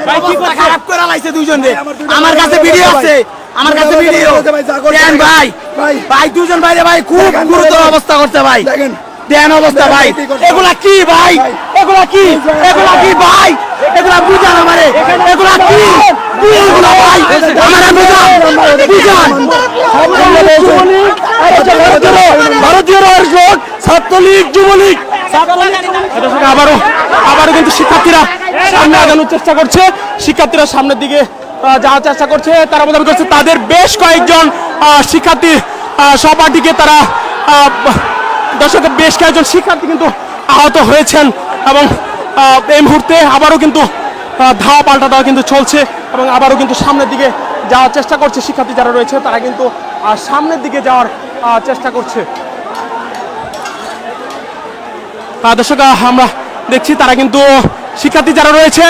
ভাই কি কথা খারাপ করে লাইছে দুইজন রে। আমার কাছে ভিডিও আছে, আমার কাছে ভিডিও দেন ভাই। ভাই দুজন ভাই রে ভাই খুব গুরুতর অবস্থা করছে ভাই। দেন অবস্থা ভাই। এগুলা কি ভাই? এগুলা কি? এগুলা কি ভাই? এগুলা বুঝান আমারে। এগুলা কি? কি এগুলা ভাই? আমারে বুঝান। বুঝান। ভারতীয় লোক ছাত্রলীগ যুবলীগ আবারও কিন্তু শিক্ষার্থীরা সামনে আগানোর চেষ্টা করছে। শিক্ষার্থীরা সামনের দিকে যাওয়ার চেষ্টা করছে। তারা মনে করছে তাদের বেশ কয়েকজন শিক্ষার্থী সহপাঠীকে তারা দর্শক বেশ কয়েকজন শিক্ষার্থী কিন্তু আহত হয়েছেন এবং এই মুহূর্তে আবারও কিন্তু ধাওয়া পাল্টা দেওয়া কিন্তু চলছে এবং আবারও কিন্তু সামনের দিকে যাওয়ার চেষ্টা করছে। শিক্ষার্থী যারা রয়েছে তারা কিন্তু সামনের দিকে যাওয়ার চেষ্টা করছে। দর্শক আমরা দেখছি তারা কিন্তু শিক্ষার্থী যারা রয়েছে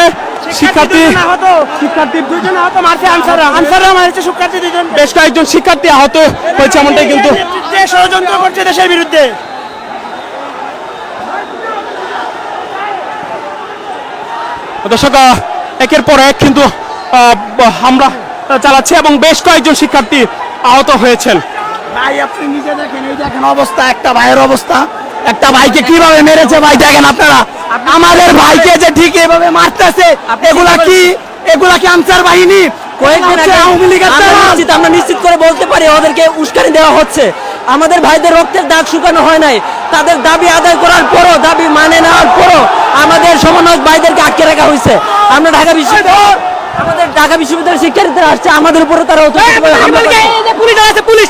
বেশ কয়েকজন শিক্ষার্থী আহত হয়েছে এমনটাই কিন্তু ষড়যন্ত্র করছে দেশের বিরুদ্ধে। দর্শক একের পর এক কিন্তু হামলা চালাচ্ছে এবং বেশ কয়েকজন শিক্ষার্থী আহত হয়েছেন। ভাই আপনি নিজে দেখেন, এই দেখেন অবস্থা, একটা ভাইয়ের অবস্থা, একটা ভাইকে কিভাবে মেরেছে ভাই দেখেন আপনারা। আমাদের ভাইকে যে ঠিক এভাবে মারতেছে, এগুলা কি? এগুলা কি আনসার বাহিনী? আমরা নিশ্চিত করে বলতে পারি ওদেরকে উস্কানি দেওয়া হচ্ছে। আমাদের ভাইদের রক্তের দাগ শুকানো হয় নাই। তাদের দাবি আদায় করার পরও, দাবি মানে নেওয়ার পরও আমাদের সমন্বয়ক ভাইদেরকে আটকে রাখা হয়েছে। আমরা ঢাকা বিশ্ববিদ্যালয়ের শিক্ষার্থীরা আসছে, আমাদের উপরে তারা পুলিশ আছে, পুলিশ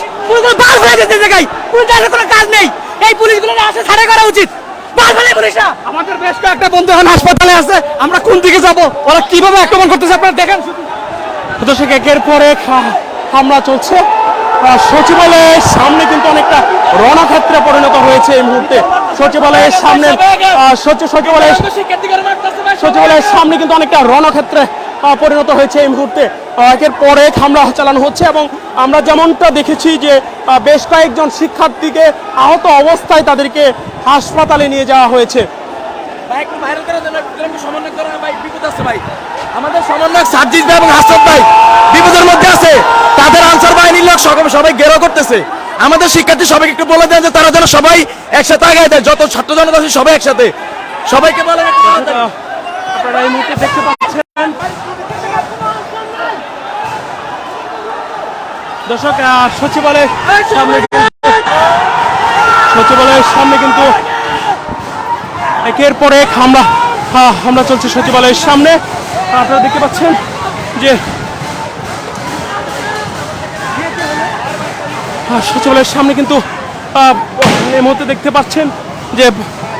বাস হয়ে গেছে জায়গায়, পুলিশের কোনো কাজ নেই। এই পুলিশগুলো আসে ছাড়া করা উচিত। বাস ফেলে পুলিশরা। আমাদের বেশ কয়েকটা বন্ধু এখন হাসপাতালে আছে, আমরা কোন দিকে যাব, ওরা কিভাবে আক্রমণ করতেছে আপনারা দেখেন। দর্শক একের পর এক হামলা চলছে। সচিবালয়ের সামনে কিন্তু অনেকটা রণক্ষেত্রে পরিণত হয়েছে এই মুহূর্তে। সচিবালয়ের সামনে সচিবালয়ের সামনে কিন্তু অনেকটা রণক্ষেত্রে পরিণত হয়েছে এই মুহূর্তে। একের পর এক হামলা চালানো হচ্ছে এবং আমরা যেমনটা দেখেছি যে বেশ কয়েকজন শিক্ষার্থীকে আহত অবস্থায় তাদেরকে হাসপাতালে নিয়ে যাওয়া হয়েছে। আমাদের সমন্বয়ক সার্জিস ভাই এবং হাসান ভাই বিপদের মধ্যে আছে। তাদের আনসার বাহিনীর লোক সবাই ঘেরাও করতেছে। আমাদের শিক্ষার্থী সবাইকে একটু বলে দেন যে তারা যেন সবাই একসাথে আগায় দেয়। যত ছাত্র জনতা আছে সবাই একসাথে, সবাইকে বলেন। আপনারা এই মুহূর্তে দেখতে পাচ্ছেন দর্শক সচিবালয়ের সামনে কিন্তু একের পর এক হামলা চলছে সচিবালয়ের সামনে। আপনারা দেখতে পাচ্ছেন যে সচিবালয়ের সামনে কিন্তু এই মুহূর্তে দেখতে পাচ্ছেন যে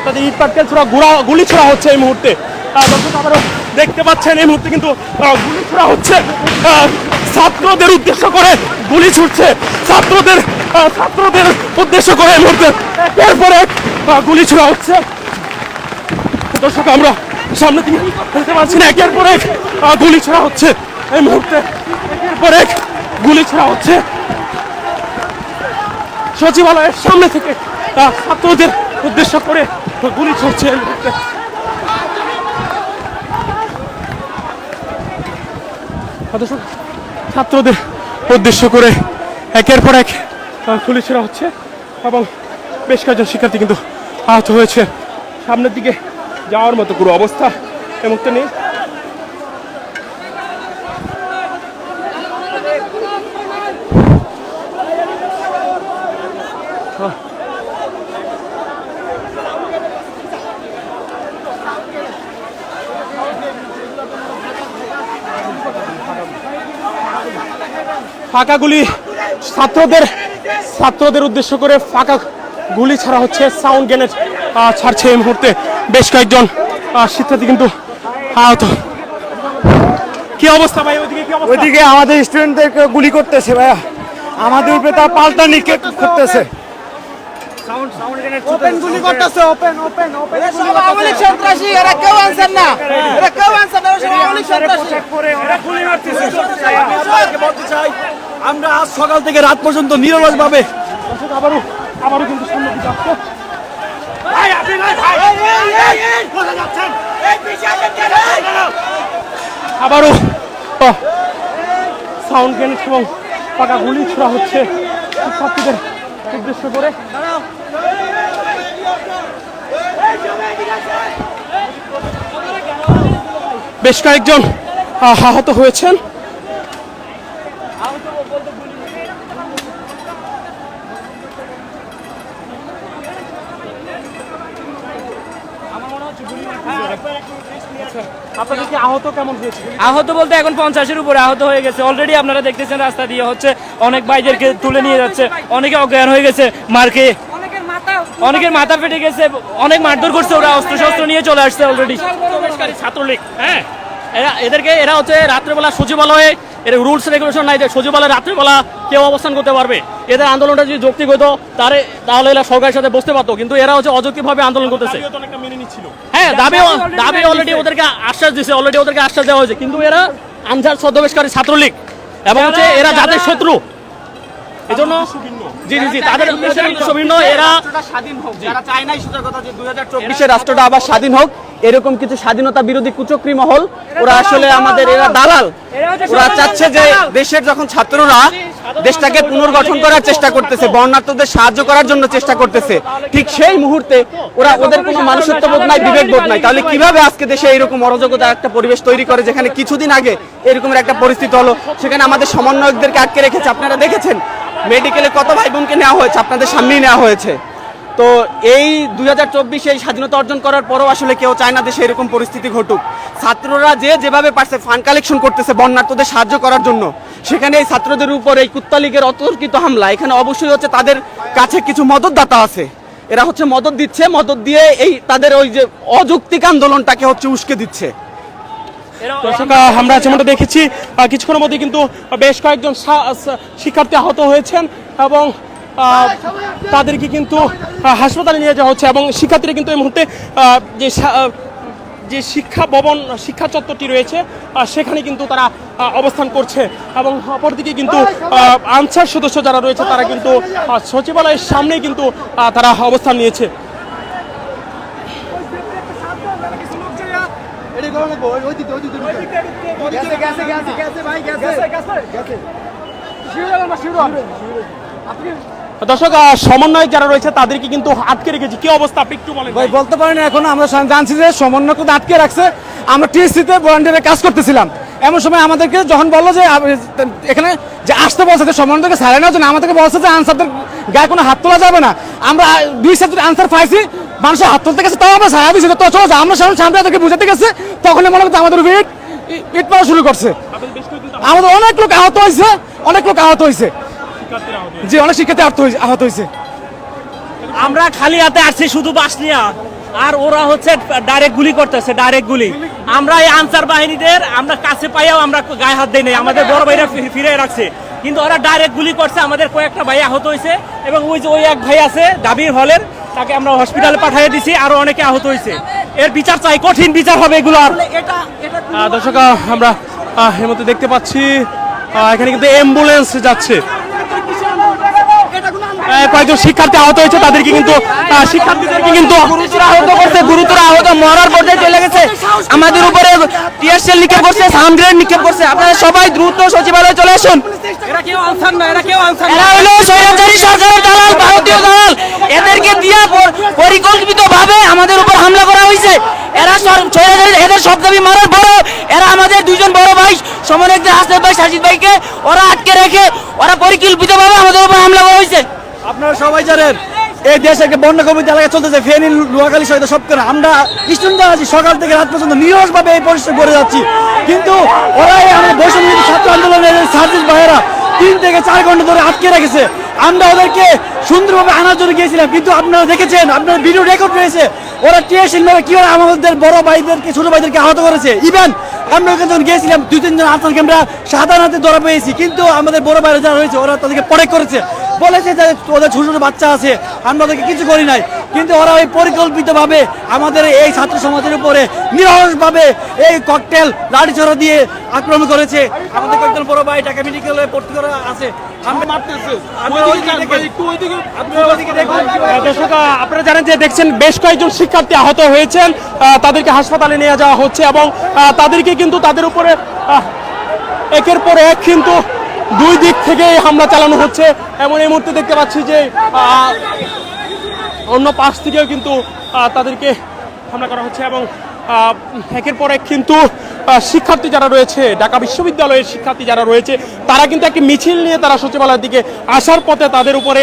তাদের ইট পাটকেল ছোড়া গুলি ছোড়া হচ্ছে এই মুহূর্তে। দর্শক আবারও দেখতে পাচ্ছেন এই মুহূর্তে কিন্তু গুলি ছোড়া হচ্ছে, ছাত্রদের উদ্দেশ্য করে গুলি ছুটছে, ছাত্রদের উদ্দেশ্য করে এই মুহূর্তে এরপরে গুলি ছোড়া হচ্ছে। দর্শক আমরা সামনে থেকে দেখতে পাচ্ছি না, একের পর এক গুলি ছোড়া হচ্ছে এই মুহূর্তে, একের পর এক গুলি ছোড়া হচ্ছে। সচিবালয়ের সামনে থেকে ছাত্রদের উদ্দেশ্য করে গুলি ছুটছে এই মুহূর্তে। দর্শক ছাত্রদের উদ্দেশ্য করে একের পর এক গুলি ছোড়া হচ্ছে এবং বেশ কয়েকজন শিক্ষার্থী কিন্তু আহত হয়েছে। সামনের দিকে যাওয়ার মতো কোনো অবস্থা এই মুহূর্তে নেই। ফাঁকা গুলি ছাত্রদের উদ্দেশ্য করে ফাঁকা গুলি ছাড়া হচ্ছে, সাউন্ড গ্রেনেড ছাড়ছে এই মুহূর্তে। বেশ কয়েকজন শিক্ষার্থী কিন্তু আহত। কি অবস্থা ভাই ওইদিকে, কি অবস্থা? ওইদিকে আমাদের স্টুডেন্টদেরকে গুলি করতেছে ভাইয়া, আমাদের উপরে তার পাল্টা নিক্ষেপ করতেছে। ওপেন গুলি করতেছে, ওপেন ওপেন ওপেন সব আওয়ামী লীগ সন্ত্রাসী, এরা কেউ আনসার না, এরা কেউ আনসার না, সব আওয়ামী লীগ সন্ত্রাসী। বলতে চাই আমরা আজ সকাল থেকে রাত পর্যন্ত নিরলস ভাবে আবারও কিন্তু সামনে দিকে আসছে। আবারও সাউন্ড গ্রেনেড এবং ফাঁকা গুলি ছোড়া হচ্ছে শিক্ষার্থীদের উদ্দেশ্য করে। বেশ কয়েকজন আহত হয়েছেন। আপনাদের কি আহত কেমন হয়েছে? আহত বলতে এখন 50-এর উপরে আহত হয়ে গেছে অলরেডি। আপনারা দেখতেছেন রাস্তা দিয়ে হচ্ছে অনেক ভাইদেরকে তুলে নিয়ে যাচ্ছে, অনেকে অজ্ঞান হয়ে গেছে মারকে, অনেকের মাথা ফেটে গেছে, অনেক মারধর করছে, ওরা অস্ত্র শস্ত্র নিয়ে চলে আসছে অলরেডি। ছাত্রলীগ, হ্যাঁ, এরা হচ্ছে রাত্রেবেলা সচিবালয়ে, এর রুলস রেগুলেশন নাই যে সচিবালয়ে রাত্রেবেলা কেউ অবস্থান করতে পারবে। এদের আন্দোলনটা যদি যৌক্তিক হতো তাহলে এরা সরকারের সাথে বসতে পারতো, কিন্তু এরা হচ্ছে অযৌক্তিকভাবে আন্দোলন করতেছে। হ্যাঁ, দাবি অলরেডি ওদেরকে আশ্বাস দিয়েছে, অলরেডি ওদেরকে আশ্বাস দেওয়া হয়েছে, কিন্তু এরা আনসার ছদ্মবেশকারী ছাত্রলীগ এবং হচ্ছে এরা জাতির শত্রু। এজন্য তাদের উদ্দেশ্য ভিন্ন। এরা স্বাধীন হোক, যারা চায় নাই সোজা কথা যে 2024 রাষ্ট্রটা আবার স্বাধীন হোক, এরকম কিছু স্বাধীনতা বিরোধী কুচক্রী মহল, ওরা আসলে আমাদের এরা দালাল। ওরা চাচ্ছে যে দেশের যখন ছাত্ররা দেশটাকে পুনর্গঠন করার চেষ্টা করতেছে, বর্ণাঢ্যদের সাহায্য করার জন্য চেষ্টা করতেছে, ঠিক সেই মুহূর্তে ওদের কোনো মানুষত্ববোধ নাই, বিবেকবোধ নাই। তাহলে কিভাবে আজকে দেশে এরকম অরাজকতা একটা পরিবেশ তৈরি করে, যেখানে কিছুদিন আগে এরকমের একটা পরিস্থিতি হলো, সেখানে আমাদের সমন্বয়কদেরকে আটকে রেখেছে। আপনারা দেখেছেন মেডিকেলে কত ভাই বোনকে নেওয়া হয়েছে, আপনাদের সামনেই নেওয়া হয়েছে। তো এই 2024 এই স্বাধীনতা অর্জন করার পরও আসলে কেউ চায় না দেশে এরকম পরিস্থিতি ঘটুক। ছাত্ররা যেভাবে পারছে ফান্ড কালেকশন করতেছে বন্যার্থদের সাহায্য করার জন্য, সেখানে এই ছাত্রদের উপর এই কুত্তা লীগের অতর্কিত হামলা, এখানে অবশ্যই হচ্ছে তাদের কাছে কিছু মদতদাতা আছে, এরা হচ্ছে মদত দিচ্ছে, মদত দিয়ে এই তাদের ওই যে অযৌক্তিক আন্দোলনটাকে হচ্ছে উস্কে দিচ্ছে। দর্শক আমরা যেমনটা দেখেছি কিছুক্ষণের মধ্যে কিন্তু বেশ কয়েকজন শিক্ষার্থী আহত হয়েছেন এবং তাদেরকে কিন্তু হাসপাতালে নিয়ে যাওয়া হচ্ছে এবং শিক্ষার্থীরা কিন্তু এই মুহূর্তে যে শিক্ষা ভবন, শিক্ষা চত্বরটি রয়েছে সেখানে কিন্তু তারা অবস্থান করছে এবং অপরদিকে কিন্তু আনসার সদস্য যারা রয়েছে তারা কিন্তু সচিবালয়ের সামনেই কিন্তু তারা অবস্থান নিয়েছে। দর্শক সমন্বয়ক যারা রয়েছে তাদেরকে কিন্তু আটকে রেখেছে, কি অবস্থা আপনি একটু বলেন। ভাই বলতে পারি না, এখন আমরা জানছি যে সমন্বয়ক আটকে রাখছে। আমরা টিএসসিতে ভলান্টিয়ারে কাজ করতেছিলাম, এমন সময় আমাদেরকে যখন বললো যে এখানে যে আসতে বলছে যে সমন্বয়কে ছাড়ে নেওয়ার জন্য, আমাদেরকে বলছে যে আনসারদের গায়ে কোনো হাত তোলা যাবে না। আমরা 2 সেট আনসার পাইছি, মানুষের হাত তুলতে গেছে, তাও আমরা ছায়া দিচ্ছি, তো চলো যা। আমরা সামনে তাদেরকে বুঝাতে গেছে, তখনই মনে করতে আমাদের ইট মারা শুরু করছে। আমাদের অনেক লোক আহত হয়েছে, অনেক লোক আহত হয়েছে, জি অনেক শিক্ষার্থী আহত হয়েছে। আমরা খালি হাতে আসছি শুধু বাস নিয়ে, আর ওরা হচ্ছে ডাইরেক্ট গুলি করতেছে, ডাইরেক্ট গুলি। আমরা এই আনসার বাহিনীদের আমরা কাছে পাইয়াও আমরা গায়ে হাত দেই নাই, আমাদের বড় ভাইরা ফিরে রাখছে, কিন্তু ওরা ডাইরেক্ট গুলি করছে। আমাদের কয়েকটা ভাই আহত হয়েছে এবং ওই যে ওই এক ভাই আছে ডাবির হলের, তাকে আমরা হসপিটালে পাঠিয়ে দিছি, আরো অনেকে আহত হয়েছে। এর বিচার চাই, কঠিন বিচার হবে এগুলো। দর্শক আমরা এর মধ্যে দেখতে পাচ্ছি এখানে কিন্তু অ্যাম্বুলেন্স যাচ্ছে। কয়েকজন শিক্ষার্থী আহত হয়েছে, তাদেরকে কিন্তু শিক্ষার্থীদেরকে কিন্তু গুরুতর আহত মরার পর্যায়ে চলে গেছে। আমাদের উপরে টিয়ারশেল নিক্ষেপ করছে, সাউন্ড গ্রেনেড নিক্ষেপ করছে। আপনারা সবাই দ্রুত সচিবালয়ে চলে আসুন। এরা হলো স্বৈরাচারী সরকারের দালাল, ভারতীয় দালাল। এদেরকে দিয়া পরিকল্পিতভাবে আমাদের উপর হামলা করা হয়েছে। এরা স্বৈরাচারী, এদের সব দাবি মারার পরও এরা আমাদের দুইজন বড় ভাই সমন্বয়ক হাসনাত ভাই, সাজিদ ভাইকে ওরা আটকে রেখে ওরা পরিকল্পিতভাবে আমাদের উপর হামলা করা হয়েছে। আপনারা সবাই জানেন এই দেশে একটা বন্যা কমিটি এলাকা চলতেছে, ফেনী, নোয়াখালী সহিত সব করে। আমরা স্টুডেন্ট আছি, সকাল থেকে রাত পর্যন্ত নিরসভাবে এই পরিশ্রম করে যাচ্ছি, কিন্তু ওরাই আমাদের বৈষম্য ছাত্র আন্দোলনের সার্জিস ভাইয়েরা 3 থেকে 4 ঘন্টা ধরে আটকে রেখেছে। আমরা ওদেরকে সুন্দরভাবে আনার জন্য গিয়েছিলাম, কিন্তু আপনারা দেখেছেন, আপনার ভিডিও রেকর্ড রয়েছে, ওরা টিয়ারশেল মেরে কিভাবে আমাদের বড় ভাইদেরকে, ছোট ভাইদেরকে আহত করেছে। ইভেন আমরা ওখানে যখন গিয়েছিলাম 2-3 জন আনসার ক্যামেরা সাধারণ হাতে ধরা পেয়েছি, কিন্তু আমাদের বড় ভাইরা যারা রয়েছে ওরা তাদেরকে পরে করেছে, বলেছে যে ওদের ছোট ছোট বাচ্চা আছে, আমরা ওদেরকে কিছু করি নাই। কিন্তু ওরা ওই পরিকল্পিতভাবে আমাদের এই ছাত্র সমাজের উপরে নিরসভাবে এই ককটেল লাঠিছোড়া দিয়ে আক্রমণ করেছে। আমাদের কয়েকজন বড় ভাই ঢাকা মেডিকেলে ভর্তি করা আছে। আমরা মারতেছি, দর্শক আপনারা জানেন যে দেখছেন বেশ কয়েকজন শিক্ষার্থী আহত হয়েছেন, তাদেরকে হাসপাতালে নিয়ে যাওয়া হচ্ছে এবং তাদেরকে কিন্তু তাদের উপরে একের পর এক কিন্তু 2 দিক থেকে হামলা চালানো হচ্ছে। এমন এই মুহূর্তে দেখতে পাচ্ছি যে অন্য পাশ থেকেও কিন্তু তাদেরকে হামলা করা হচ্ছে এবং একের পর এক কিন্তু শিক্ষার্থী যারা রয়েছে, ঢাকা বিশ্ববিদ্যালয়ের শিক্ষার্থী যারা রয়েছে, তারা কিন্তু একটি মিছিল নিয়ে তারা সচিবালয়ের দিকে আসার পথে তাদের উপরে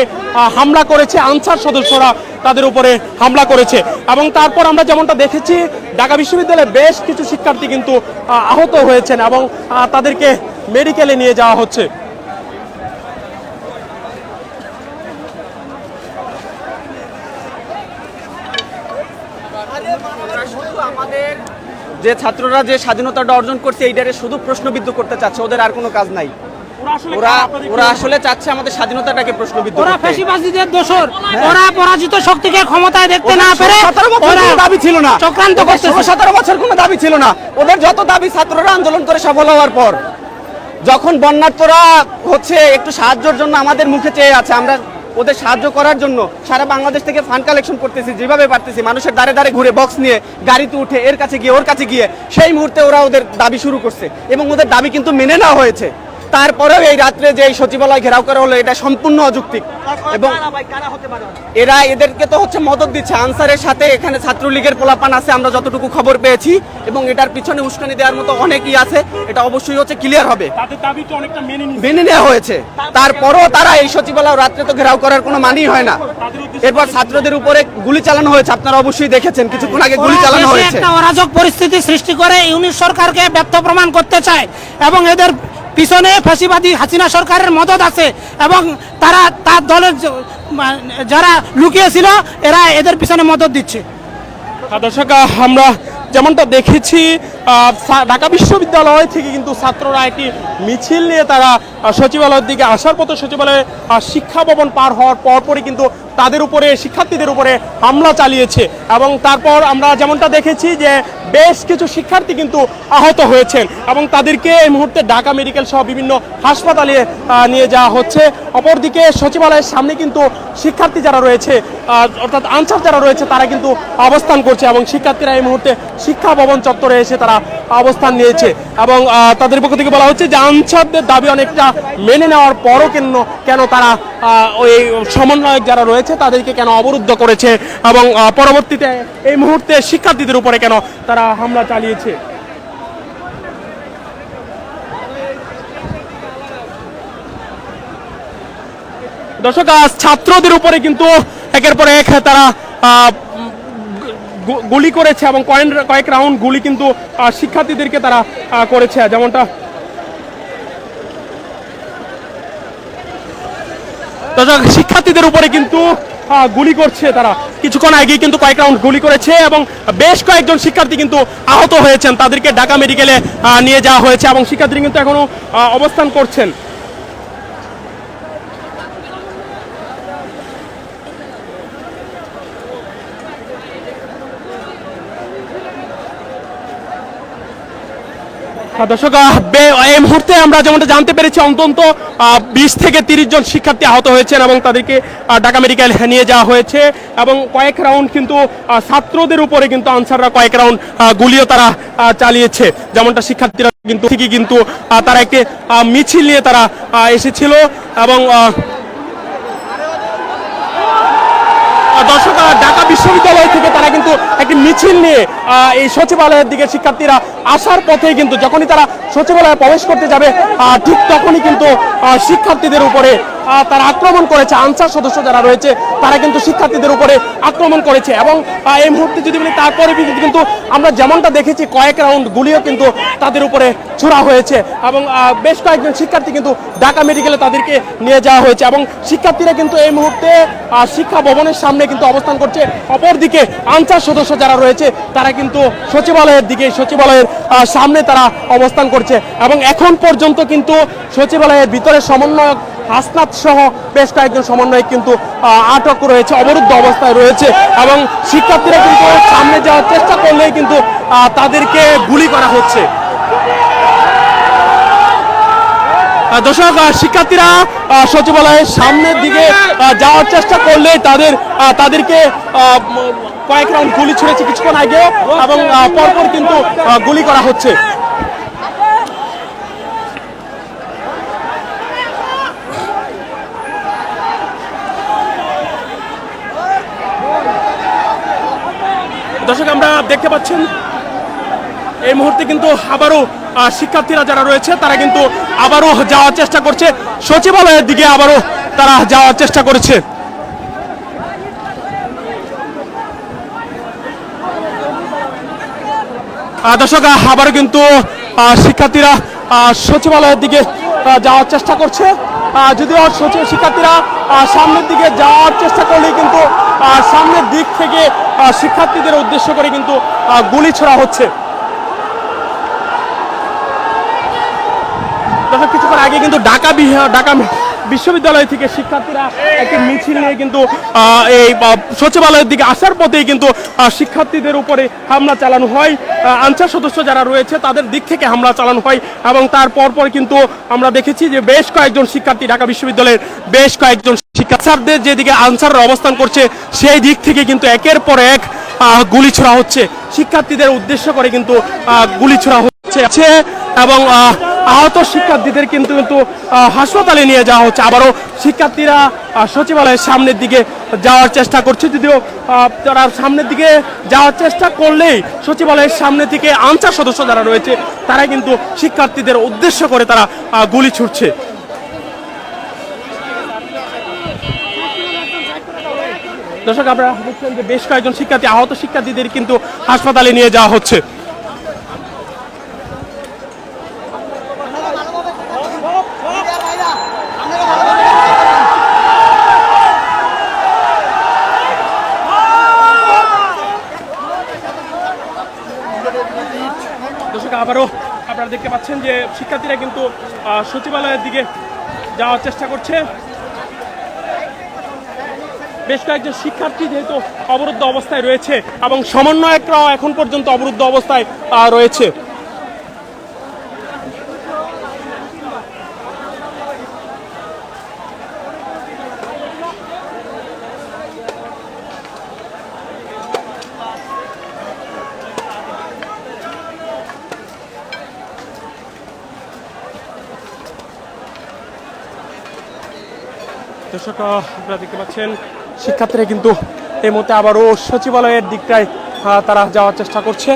হামলা করেছে, আনসার সদস্যরা তাদের উপরে হামলা করেছে। এবং তারপর আমরা যেমনটা দেখেছি ঢাকা বিশ্ববিদ্যালয়ের বেশ কিছু শিক্ষার্থী কিন্তু আহত হয়েছেন এবং তাদেরকে মেডিকেলে নিয়ে যাওয়া হচ্ছে। যে ছাত্ররা যে স্বাধীনতাটা অর্জন করছে এইটারে শুধু প্রশ্নবিদ্ধ করতে চাচ্ছে, ওদের আর কোনো কাজ নাই। ওরা আসলে চাচ্ছে আমাদের স্বাধীনতাটাকে প্রশ্নবিদ্ধ করতে। ওরা ফ্যাসিবাদীদের দোসর, ওরা পরাজিত শক্তিকে ক্ষমতায় দেখতে না পেরে ওরা দাবি ছিল না, চক্রান্ত করছে। 17 বছর কোনো দাবি ছিল না ওদের। যত দাবি ছাত্ররা আন্দোলন করে সফল হওয়ার পর, যখন বন্যার্তরা হচ্ছে একটু সাহায্যের জন্য আমাদের মুখে চেয়ে আছে, আমরা ওদের সাহায্য করার জন্য সারা বাংলাদেশ থেকে ফান্ড কালেকশন করতেছি, যেভাবে পারতেছি, মানুষের দ্বারে দ্বারে ঘুরে বক্স নিয়ে গাড়িতে উঠে এর কাছে গিয়ে ওর কাছে গিয়ে, সেই মুহূর্তে ওরা ওদের দাবি শুরু করছে এবং ওদের দাবি কিন্তু মেনে নেওয়া হয়েছে। তারপরেও এই রাত্রে যে এই সচিবালয় ঘেরাও করা হলো, এটা সম্পূর্ণ অযৌক্তিক এবং এরা এদেরকে তো হচ্ছে মদত দিচ্ছে। আনসারের সাথে এখানে ছাত্রলীগের পোলাপান আছে আমরা যতটুকু খবর পেয়েছি, এবং এটার পিছনে উস্কানি দেওয়ার মতো অনেকই আছে। এটা অবশ্যই হচ্ছে ক্লিয়ার হবে, মেনে নেওয়া হয়েছে। তারপরও তারা এই সচিবালয় রাত্রে তো ঘেরাও করার কোনো মানেই হয় না। এরপর ছাত্রদের উপরে গুলি চালানো হয়েছে, আপনারা অবশ্যই দেখেছেন কিছুক্ষণ আগে গুলি চালানো হয়েছে। একটা অরাজক পরিস্থিতি সৃষ্টি করে ইউনিট সরকারকে ব্যর্থ প্রমাণ করতে চায় এবং এদের পিছনে ফ্যাসিবাদী হাসিনা সরকারের মদত আছে এবং তারা তার দলের যারা লুকিয়েছিল এরা এদের পিছনে মদত দিচ্ছে। দর্শক আমরা যেমনটা দেখেছি ঢাকা বিশ্ববিদ্যালয় থেকে কিন্তু ছাত্ররা একটি মিছিল নিয়ে তারা সচিবালয়ের দিকে আসার পথে সচিবালয়ে শিক্ষা ভবন পার হওয়ার পরপরই কিন্তু তাদের উপরে, শিক্ষার্থীদের উপরে হামলা চালিয়েছে এবং তারপর আমরা যেমনটা দেখেছি যে বেশ কিছু শিক্ষার্থী কিন্তু আহত হয়েছেন এবং তাদেরকে এই মুহূর্তে ঢাকা মেডিকেল সহ বিভিন্ন হাসপাতালে নিয়ে যাওয়া হচ্ছে। অপরদিকে সচিবালয়ের সামনে কিন্তু শিক্ষার্থী যারা রয়েছে, অর্থাৎ আনসার যারা রয়েছে, তারা কিন্তু অবস্থান করছে এবং শিক্ষার্থীরা এই মুহূর্তে শিক্ষা ভবন চত্বরে এসে তারা অবস্থান নিয়েছে এবং তাদের পক্ষ থেকে বলা হচ্ছে যে আনসারদের দাবি অনেকটা মেনে নেওয়ার পরও কেন তারা ওই সমন্বয়ক যারা রয়েছে তাদেরকে কেন অবরুদ্ধ করেছে এবং পরবর্তীতে এই মুহূর্তে শিক্ষার্থীদের উপরে কেন তারা হামলা চালিয়েছে। দর্শক ছাত্রদের উপরে কিন্তু একের পর এক তারা গুলি করেছে এবং কয়েক রাউন্ড গুলি কিন্তু শিক্ষার্থীদেরকে তারা করেছে। যেমনটা দর্শক শিক্ষার্থীদের উপরে কিন্তু গুলি করছে তারা, কিছুক্ষণ আগেই কিন্তু কয়েক রাউন্ড গুলি করেছে এবং বেশ কয়েকজন শিক্ষার্থী কিন্তু আহত হয়েছেন, তাদেরকে ঢাকা মেডিকেলে নিয়ে যাওয়া হয়েছে এবং শিক্ষার্থী কিন্তু এখনো অবস্থান করছেন। দর্শক, এই মুহূর্তে আমরা যেমনটা জানতে পেরেছি অন্তত 20 থেকে 30 জন শিক্ষার্থী আহত হয়েছেন এবং তাদেরকে ঢাকা মেডিকেল নিয়ে যাওয়া হয়েছে এবং কয়েক রাউন্ড কিন্তু ছাত্রদের উপরে কিন্তু আনসাররা কয়েক রাউন্ড গুলিও তারা চালিয়েছে। যেমনটা শিক্ষার্থীরা কিন্তু ঠিকই কিন্তু তারা একটি মিছিল নিয়ে তারা এসেছিল এবং দর্শক, ঢাকা বিশ্ববিদ্যালয় থেকে তারা কিন্তু একটি মিছিল নিয়ে এই সচিবালয়ের দিকে শিক্ষার্থীরা আসার পথে কিন্তু যখনই তারা সচিবালয়ে প্রবেশ করতে যাবে ঠিক তখনই কিন্তু শিক্ষার্থীদের উপরে তারা আক্রমণ করেছে। আনসার সদস্য যারা রয়েছে তারা কিন্তু শিক্ষার্থীদের উপরে আক্রমণ করেছে এবং এই মুহূর্তে যদি বলি তারপরে কিন্তু আমরা যেমনটা দেখেছি কয়েক রাউন্ড গুলিও কিন্তু তাদের উপরে ছোড়া হয়েছে এবং বেশ কয়েকজন শিক্ষার্থী কিন্তু ঢাকা মেডিকেলে তাদেরকে নিয়ে যাওয়া হয়েছে এবং শিক্ষার্থীরা কিন্তু এই মুহূর্তে শিক্ষা ভবনের সামনে কিন্তু অবস্থান করছে। অপরদিকে আনসার সদস্য যারা রয়েছে তারা কিন্তু সচিবালয়ের দিকে সচিবালয়ের সামনে তারা অবস্থান করছে এবং এখন পর্যন্ত কিন্তু সচিবালয়ের ভিতরে সমন্বয়ক হাসনাত সহ বেশ কয়েকজন সমন্বয়ক কিন্তু আটক রয়েছে, অবরুদ্ধ অবস্থায় রয়েছে এবং শিক্ষার্থীরা কিন্তু সামনে যাওয়ার চেষ্টা করলেই কিন্তু তাদেরকে গুলি করা হচ্ছে। দর্শক, শিক্ষার্থীরা সচিবালয়ের সামনের দিকে যাওয়ার চেষ্টা করলে তাদেরকে কয়েক রাউন্ড গুলি ছুড়েছে কিছুক্ষণ আগে এবং পরপর কিন্তু গুলি করা হচ্ছে। দর্শক, আমরা দেখতে পাচ্ছেন এই মুহূর্তে কিন্তু আবারও শিক্ষার্থীরা যারা রয়েছে তারা কিন্তু আবারও যাওয়ার চেষ্টা করছে সচিবালয়ের দিকে, আবারও তারা যাওয়ার চেষ্টা করেছে। দর্শক, আবারও কিন্তু শিক্ষার্থীরা সচিবালয়ের দিকে যাওয়ার চেষ্টা করছে, যদিও শিক্ষার্থীরা সামনের দিকে যাওয়ার চেষ্টা করলেই কিন্তু সামনের দিক থেকে শিক্ষার্থীদের উদ্দেশ্য করে কিন্তু গুলি ছোড়া হচ্ছে। দর্শক, কিছুক্ষণ আগে কিন্তু ঢাকা বিশ্ববিদ্যালয় থেকে শিক্ষার্থীরা একটি মিছিল নিয়ে কিন্তু এই সচিবালয়ের দিকে আসার পথেই কিন্তু শিক্ষার্থীদের উপরে হামলা চালানো হয়। আনসার সদস্য যারা রয়েছে তাদের দিক থেকে হামলা চালানো হয় এবং তারপর কিন্তু আমরা দেখেছি যে বেশ কয়েকজন শিক্ষার্থী ঢাকা বিশ্ববিদ্যালয়ের বেশ কয়েকজন শিক্ষার্থীদের যেদিকে আনসাররা অবস্থান করছে সেই দিক থেকে কিন্তু একের পর এক গুলি ছোড়া হচ্ছে, শিক্ষার্থীদের উদ্দেশ্য করে কিন্তু গুলি ছোড়া হচ্ছে এবং আহত শিক্ষার্থীদের কিন্তু হাসপাতালে নিয়ে যাওয়া হচ্ছে। আবারও শিক্ষার্থীরা সচিবালয়ের সামনের দিকে যাওয়ার চেষ্টা করছে, যদিও তারা সামনের দিকে যাওয়ার চেষ্টা করলেই সচিবালয়ের সামনে থেকে আনসার সদস্য যারা রয়েছে তারা কিন্তু শিক্ষার্থীদের উদ্দেশ্য করে তারা গুলি ছুড়ছে। দর্শক, আপনারা দেখছেন যে বেশ কয়েকজন শিক্ষার্থী আহত শিক্ষার্থীদের কিন্তু হাসপাতালে নিয়ে যাওয়া হচ্ছে। দর্শক, আবারও আপনারা দেখতে পাচ্ছেন যে শিক্ষার্থীরা কিন্তু সচিবালয়ের দিকে যাওয়ার চেষ্টা করছে। বেশ কয়েকজন শিক্ষার্থী যেহেতু অবরুদ্ধ অবস্থায় রয়েছে এবং সমন্বয়করাও এখন পর্যন্ত অবরুদ্ধ অবস্থায় রয়েছে। দর্শক, আপনারা দেখতে পাচ্ছেন শিক্ষার্থীরা কিন্তু এই মুহূর্তে আবারও সচিবালয়ের দিকটায় তারা যাওয়ার চেষ্টা করছে।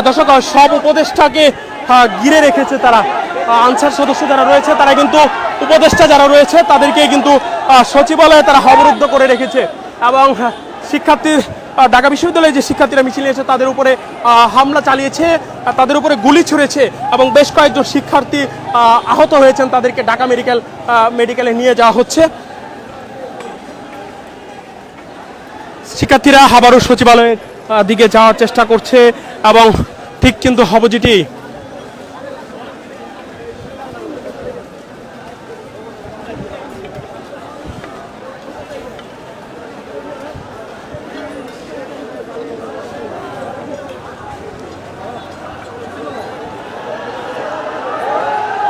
দর্শক, সব উপদেষ্টাকে ঘিরে রেখেছে তারা, আনসার সদস্য যারা রয়েছে তারা কিন্তু উপদেষ্টা যারা রয়েছে তাদেরকে কিন্তু সচিবালয়ে তারা অবরুদ্ধ করে রেখেছে এবং শিক্ষার্থী ঢাকা বিশ্ববিদ্যালয়ে যে শিক্ষার্থীরা মিছিল নিয়েছে তাদের উপরে হামলা চালিয়েছে, তাদের উপরে গুলি ছুড়েছে এবং বেশ কয়েকজন শিক্ষার্থী আহত হয়েছেন, তাদেরকে ঢাকা মেডিকেলে নিয়ে যাওয়া হচ্ছে। শিক্ষার্থীরা আবারও সচিবালয়ের দিকে যাওয়ার চেষ্টা করছে এবং ঠিক কিন্তু অপোজিটে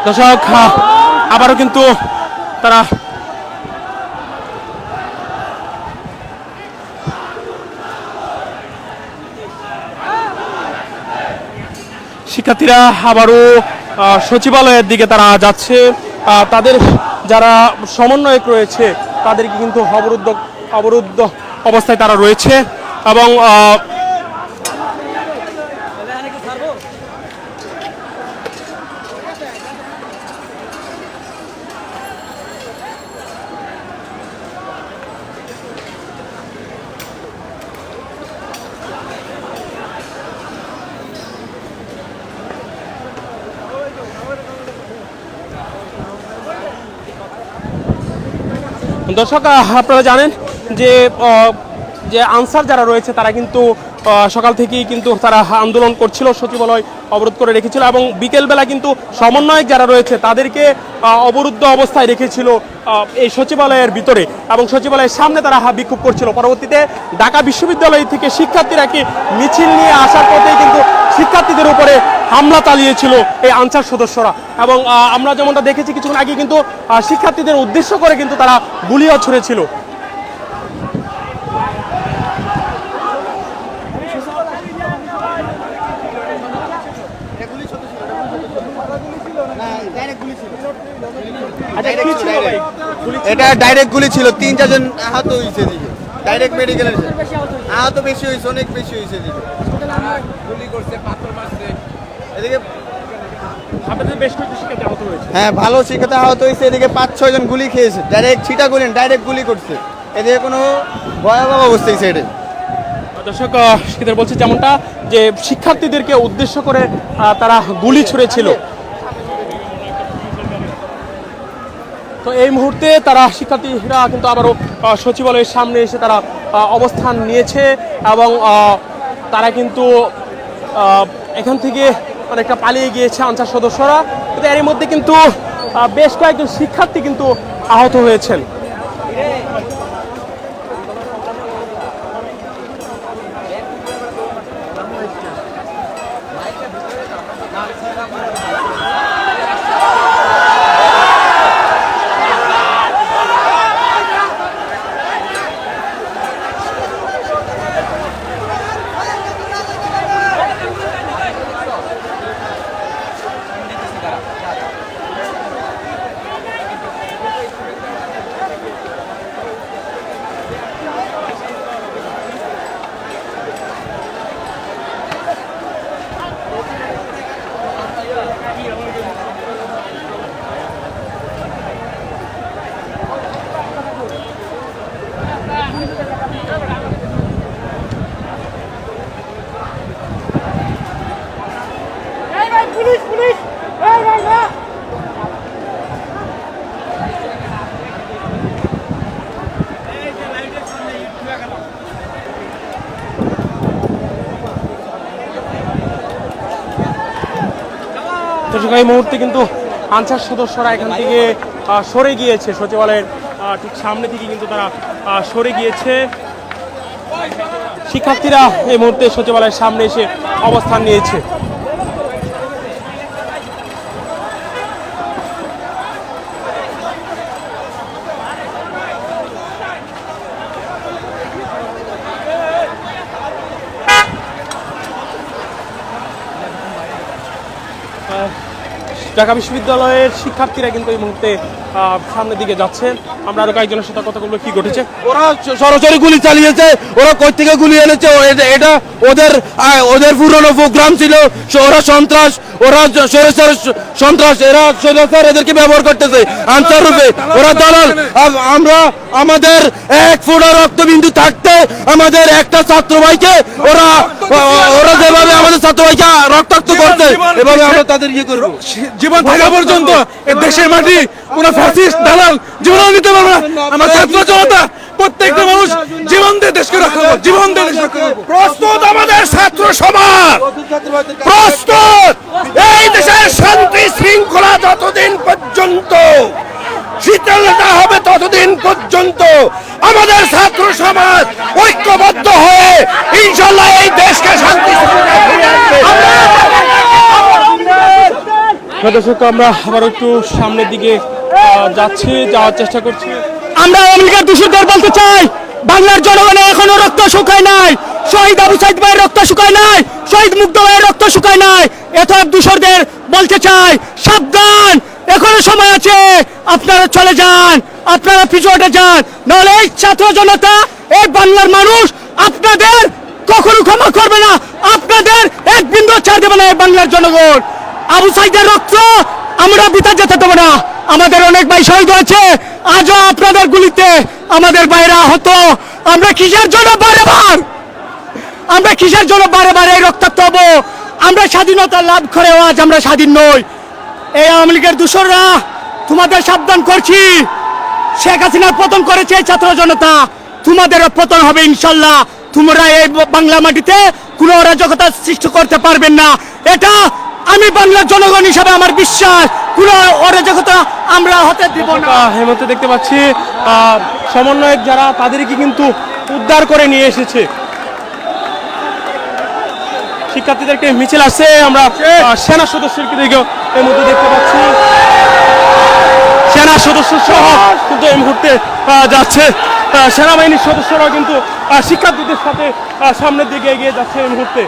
দর্শক আবারও কিন্তু তারা শিক্ষার্থীরা আবারও সচিবালয়ের দিকে তারা যাচ্ছে। তাদের যারা সমন্বয়ক রয়েছে তাদেরকে কিন্তু অবরুদ্ধ অবস্থায় তারা রয়েছে এবং দর্শক আপনারা জানেন যে যে আনসার যারা রয়েছে তারা কিন্তু সকাল থেকেই কিন্তু তারা আন্দোলন করছিল, সচিবালয় অবরোধ করে রেখেছিল এবং বিকেলবেলা কিন্তু সমন্বয়ক যারা রয়েছে তাদেরকে অবরুদ্ধ অবস্থায় রেখেছিল এই সচিবালয়ের ভিতরে এবং সচিবালয়ের সামনে তারা বিক্ষোভ করছিল। পরবর্তীতে ঢাকা বিশ্ববিদ্যালয় থেকে শিক্ষার্থীরা কি মিছিল নিয়ে আসার পথেই কিন্তু শিক্ষার্থীদের উপরে হামলা চালিয়েছিল এই আনসার সদস্যরা এবং আমরা যেমনটা দেখেছি কিছুক্ষণ আগে কিন্তু শিক্ষার্থীদের উদ্দেশ্য করে কিন্তু তারা গুলিও ছুড়েছিল। এটা ডাইরেক্ট গুলি ছিল, 3-4 জন আহত হয়েছে দিকে, ডাইরেক্ট মেডিকেলের আহত বেশি হয়েছে, অনেক বেশি হয়েছে দিকে, গুলি করছে, পাথর মারছে এদিকে। আপনাদের বেশ কয়েকজন শিক্ষার্থী আহত হয়েছে। হ্যাঁ, ভালো শিক্ষার্থী আহত হয়েছে, এদিকে 5-6 জন গুলি খেয়েছে, ডাইরেক্ট ছিটা গুলি, ডাইরেক্ট গুলি করছে, এদিকে কোনো ভয়াবহ অবস্থা হয়েছে। এটা দর্শক শিক্ষার্থীরা বলছে যেমনটা যে শিক্ষার্থীদেরকে উদ্দেশ্য করে তারা গুলি ছুড়েছিল। তো এই মুহূর্তে তারা শিক্ষার্থীরা কিন্তু আবারও সচিবালয়ের সামনে এসে তারা অবস্থান নিয়েছে এবং তারা কিন্তু এখান থেকে অনেকটা পালিয়ে গিয়েছে আনসার সদস্যরা, কিন্তু এর মধ্যে কিন্তু বেশ কয়েকজন শিক্ষার্থী কিন্তু আহত হয়েছেন। দর্শক এই মুহূর্তে কিন্তু আনসার সদস্যরা এখান থেকে সরে গিয়েছে, সচিবালয়ের ঠিক সামনে থেকে কিন্তু তারা সরে গিয়েছে। শিক্ষার্থীরা এই মুহূর্তে সচিবালয়ের সামনে এসে অবস্থান নিয়েছে। ঢাকা বিশ্ববিদ্যালয়ের শিক্ষার্থীরা কিন্তু এই মুহূর্তে সামনের দিকে যাচ্ছেন। আমরা আরো কয়েকজনের সাথে কথা বলবো কি ঘটেছে। ওরা সরাসরি গুলি চালিয়েছে, ওরা কই থেকে গুলি এনেছে, এটা ওদের পুরনো প্রোগ্রাম ছিল। ওরা সন্ত্রাস, ওরা সন্ত্রাস, এরা সৈরাচার, এদেরকে ব্যবহার করতেছে আনসার রূপে। ওরা দালাল। আমরা আমাদের এক ফোঁটা রক্তবিন্দু থাকতে আমাদের একটা ছাত্র ভাইকে ওরা ওরা যেভাবে আমাদের ছাত্র ভাইকে রক্তাক্ত করছে এভাবে আমরা তাদের ইয়ে করবো। জীবন থাকা পর্যন্ত এই দেশের মাটি কোন ফ্যাসিস্ট দালাল জীবন নিতে পারবে না। আমার ছাত্র জনতা প্রত্যেকটা মানুষ জীবন দিয়ে দেশকে রক্ষা করবো, জীবন দিয়ে দেশকে রক্ষা করবো। প্রস্তুত আমাদের ছাত্র সমাজ, প্রস্তুত এই দেশের শান্তি শৃঙ্খলা যতদিন পর্যন্ত শীতল না হবে ততদিন পর্যন্ত আমাদের ছাত্র সমাজ ঐক্যবদ্ধ হয়ে ইনশাল্লাহ এই দেশকে শান্তি দর্শক, আমরা আবার একটু সামনের দিকে যাওয়ার চেষ্টা করছি। আমরা আওয়ামী লীগের দূষিতদের বলতে চাই, বাংলার জনগণের এখনো রক্ত শুকায় নাই, শহীদ আবু সাইদ ভাইয়ের রক্ত শুকায় নাই, শহীদ মুগ্ধ ভাইয়ের রক্ত শুকায় নাই। এত দূষরদের বলতে চাই, সাবধান, এখনো সময় আছে, আপনারা চলে যান, আপনারা পিছনে যান, নাহলে এই ছাত্র জনতা, এই বাংলার মানুষ আপনাদের কখনো ক্ষমা করবে না, আপনাদের এক বিন্দু ছাড় দেবে না এই বাংলার জনগণ। আবু সাইদের রক্ত আমরা বিতা যেতে দেবো না। আমাদের অনেক ভাই শহীদ হয়েছে, আজও আপনাদের গুলিতে আমাদের ভাইরা আহত। আমরা কিসের জন্য বারে বার এই রক্তাক্ত হবো? আমরা স্বাধীনতা লাভ করেও আজ আমরা স্বাধীন নই। এই আওয়ামী লীগের দূষররা, তোমাদের সাবধান করছি, শেখ হাসিনার পতন করেছে এই ছাত্র জনতা, তোমাদেরও পতন হবে ইনশাল্লাহ। তোমরা এই বাংলা মাটিতে কোনো অরাজকতা সৃষ্টি করতে পারবেন না, এটা আমি বাংলার জনগণ হিসাবে আমার বিশ্বাস। কোনো অরাজকতা আমরা হতে দিব না। এই মুহূর্তে দেখতে পাচ্ছি সমন্বয়ক যারা, তাদেরকে কিন্তু উদ্ধার করে নিয়ে এসেছে। শিক্ষার্থীদেরকে মিছিল আসছে, আমরা সেনা সদস্যদেরকেও এই মুহূর্তে দেখতে পাচ্ছি, সেনা সদস্য সহ কিন্তু এই মুহূর্তে যাচ্ছে। সেনাবাহিনীর সদস্যরাও কিন্তু শিক্ষার্থীদের সাথে সামনের দিকে এগিয়ে যাচ্ছে এই মুহূর্তে।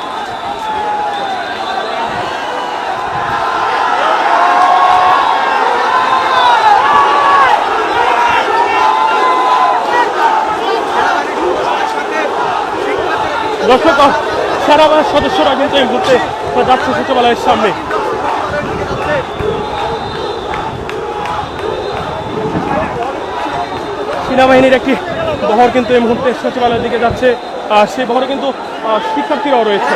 দর্শক, সেনাবাহিনীর সদস্যরা কিন্তু এই মুহূর্তে যাচ্ছে সচিবালয়ের সামনে। সেনাবাহিনীর একটি বহর কিন্তু এই মুহূর্তে সচিবালয়ের দিকে যাচ্ছে, সেই বহরে কিন্তু শিক্ষার্থীরাও রয়েছে।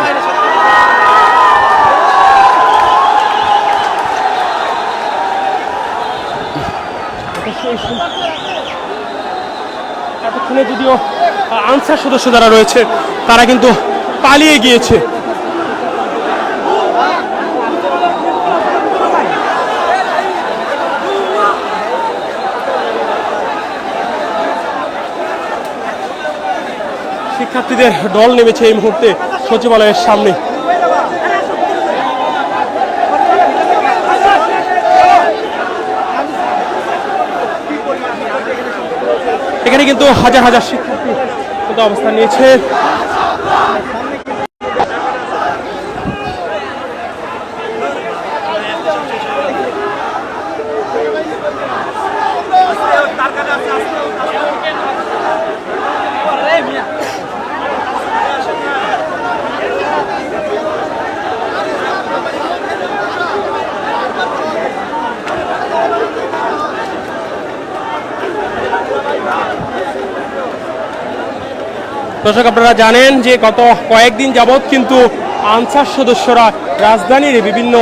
এতক্ষণে যদিও আনসার সদস্য যারা রয়েছে তারা কিন্তু পালিয়ে গিয়েছে। শিক্ষার্থীদের দল নেমেছে এই মুহূর্তে সচিবালয়ের সামনে। এখানে কিন্তু হাজার হাজার শিক্ষার্থী কিন্তু অবস্থান নিয়েছে। দর্শক, আপনারা জানেন যে গত কয়েকদিন যাবৎ কিন্তু আনসার সদস্যরা রাজধানীর বিভিন্ন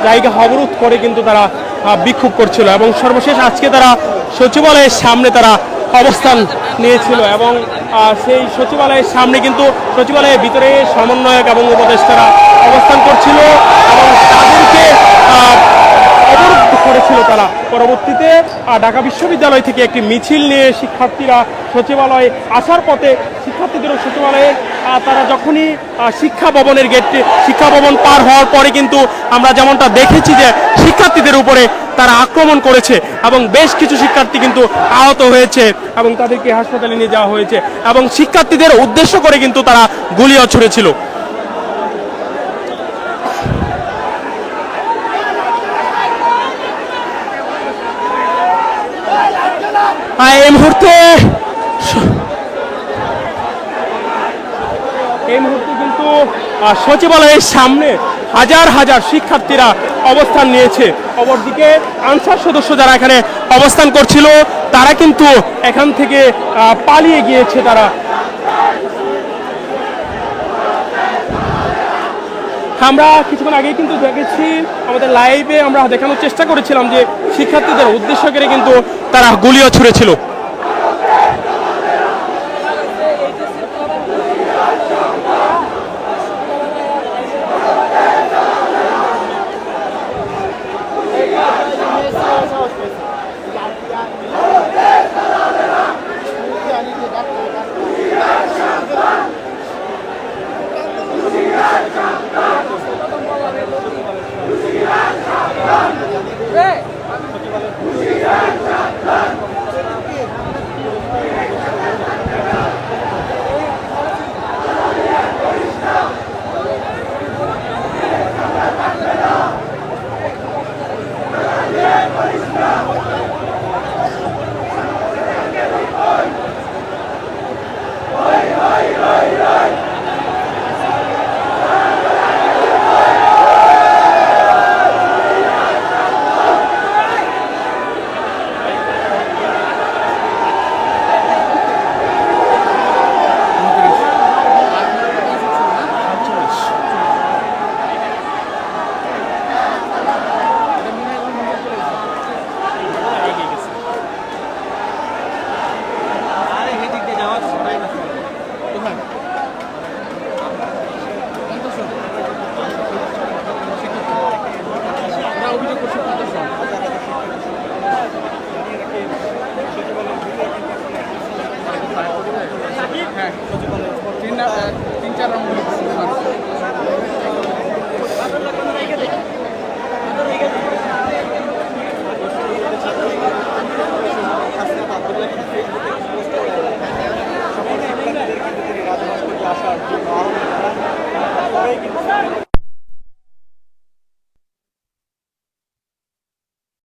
জায়গা অবরোধ করে কিন্তু তারা বিক্ষোভ করছিল এবং সর্বশেষ আজকে তারা সচিবালয়ের সামনে তারা অবস্থান নিয়েছিল এবং সেই সচিবালয়ের সামনে কিন্তু সচিবালয়ের ভিতরে সমন্বয়ক এবং উপদেষ্টারা অবস্থান করছিল এবং তাদেরকে অবরুদ্ধ করেছিল তারা। পরবর্তীতে ঢাকা বিশ্ববিদ্যালয় থেকে একটি মিছিল নিয়ে শিক্ষার্থীরা সচিবালয়ে আসার পথে শিক্ষার্থীদেরও সচিবালয়ে তারা যখনই শিক্ষা ভবনের গেটে শিক্ষা ভবন পার হওয়ার পরে কিন্তু আমরা যেমনটা দেখেছি যে শিক্ষার্থীদের উপরে তারা আক্রমণ করেছে এবং বেশ কিছু শিক্ষার্থী কিন্তু আহত হয়েছে এবং তাদেরকে হাসপাতালে নিয়ে যাওয়া হয়েছে এবং শিক্ষার্থীদের উদ্দেশ্য করে কিন্তু তারা গুলিও ছুড়েছিল। এই মুহূর্তে কিন্তু সচিবালয়ের সামনে হাজার হাজার শিক্ষার্থীরা অবস্থান নিয়েছে। অপরদিকে আনসার সদস্য যারা এখানে অবস্থান করছিল তারা কিন্তু এখান থেকে পালিয়ে গিয়েছে। তারা আমরা কিছুক্ষণ আগেই কিন্তু দেখেছি আমাদের লাইভে আমরা দেখানোর চেষ্টা করেছিলাম যে শিক্ষার্থীদের উদ্দেশ্য করে কিন্তু তারা গুলিও ছুঁড়েছিল। আসার জন্য